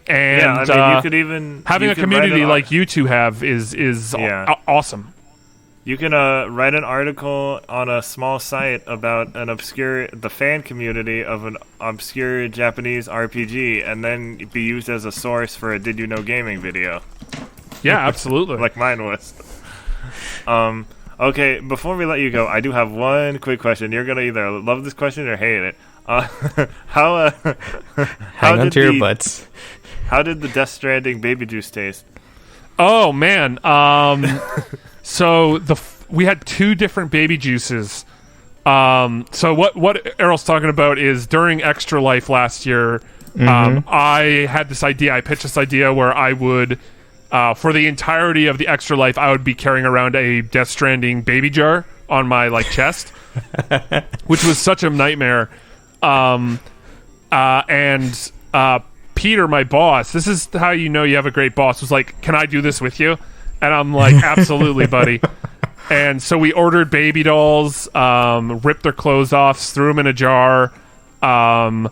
And you could even having a community like you two have is awesome. You can write an article on a small site about the fan community of an obscure Japanese RPG, and then be used as a source for a Did You Know Gaming video. Yeah, absolutely. Like mine was. Okay, before we let you go, I do have one quick question. You're gonna either love this question or hate it. How Hang on to your butts. How did the Death Stranding baby juice taste? Oh man, so we had two different baby juices. So what Errol's talking about is during Extra Life last year, I had this idea. I pitched this idea where I would, for the entirety of the Extra Life, I would be carrying around a Death Stranding baby jar on my chest, which was such a nightmare. And Peter, my boss, this is how you know you have a great boss, was like, "Can I do this with you?" And I'm like, "Absolutely, buddy." And so we ordered baby dolls, ripped their clothes off, threw them in a jar. I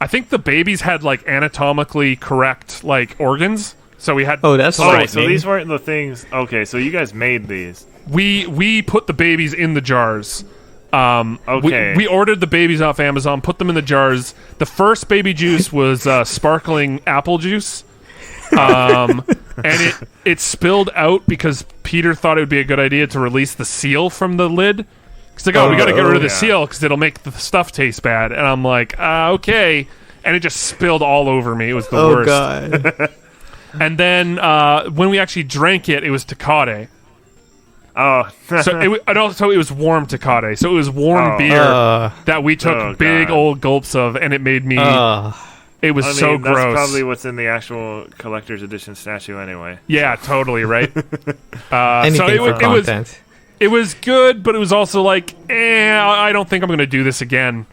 think the babies had anatomically correct organs, so we had. Oh, that's right. So these weren't the things. Okay, so you guys made these. We put the babies in the jars. Okay. We ordered the babies off Amazon, put them in the jars. The first baby juice was sparkling apple juice. And it spilled out because Peter thought it would be a good idea to release the seal from the lid. He's like, we got to get rid of the seal because it'll make the stuff taste bad. And I'm like, okay. And it just spilled all over me. It was the worst. Oh, God. And then when we actually drank it, it was Tecate. Oh. So it was warm Tecate. So it was warm beer that we took big old gulps of, and it made me... It was so gross. That's probably what's in the actual collector's edition statue anyway. Yeah, totally, right? Anything for content. It was good, but it was also I don't think I'm going to do this again.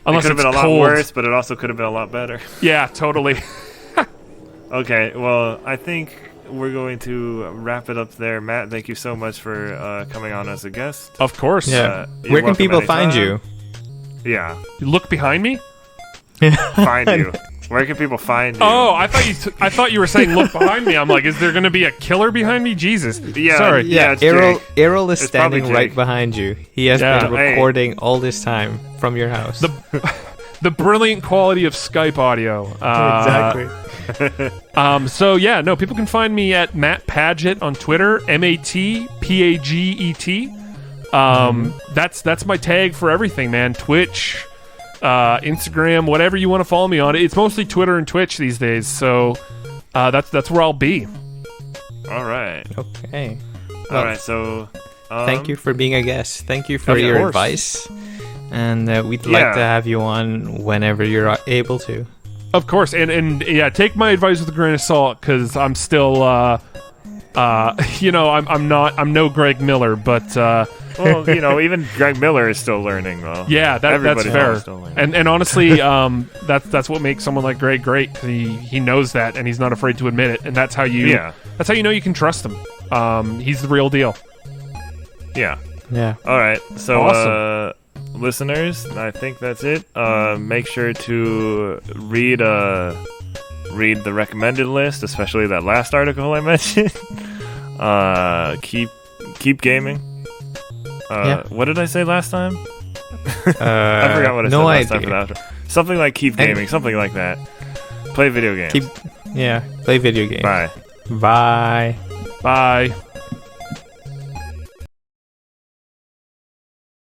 Unless it could have been a cold. lot worse, but it also could have been a lot better. Yeah, totally. Okay, well, I think we're going to wrap it up there. Matt, thank you so much for coming on as a guest. Of course. Yeah. Where can people find you? Yeah. You look behind me? Find you. Where can people find you? Oh, I thought you were saying look behind me. I'm like, is there going to be a killer behind me? Jesus. Yeah. Sorry. Yeah, Erroll is standing right behind you. He has been recording all this time from your house. The brilliant quality of Skype audio. Exactly. So yeah, no, people can find me at Mat Paget on Twitter, MatPaget. That's my tag for everything, man. Twitch, Instagram, whatever you want to follow me on. It's mostly Twitter and Twitch these days, so that's where I'll be. All right. Okay. All right. So, thank you for being a guest. Thank you for your advice, and we'd like to have you on whenever you're able to. Of course, and yeah, take my advice with a grain of salt because I'm still, I'm no Greg Miller, but well, even Greg Miller is still learning, though. Yeah, that's fair. And honestly, that's what makes someone like Greg great. He knows that, and he's not afraid to admit it, and that's how you know you can trust him. He's the real deal. Yeah. Yeah. All right. So, awesome. Listeners, I think that's it. Make sure to read the recommended list, especially that last article I mentioned. Keep gaming. What did I say last time? I forgot what I said last time for that. Something like keep gaming, something like that. Play video games. Play video games. Bye. Bye. Bye.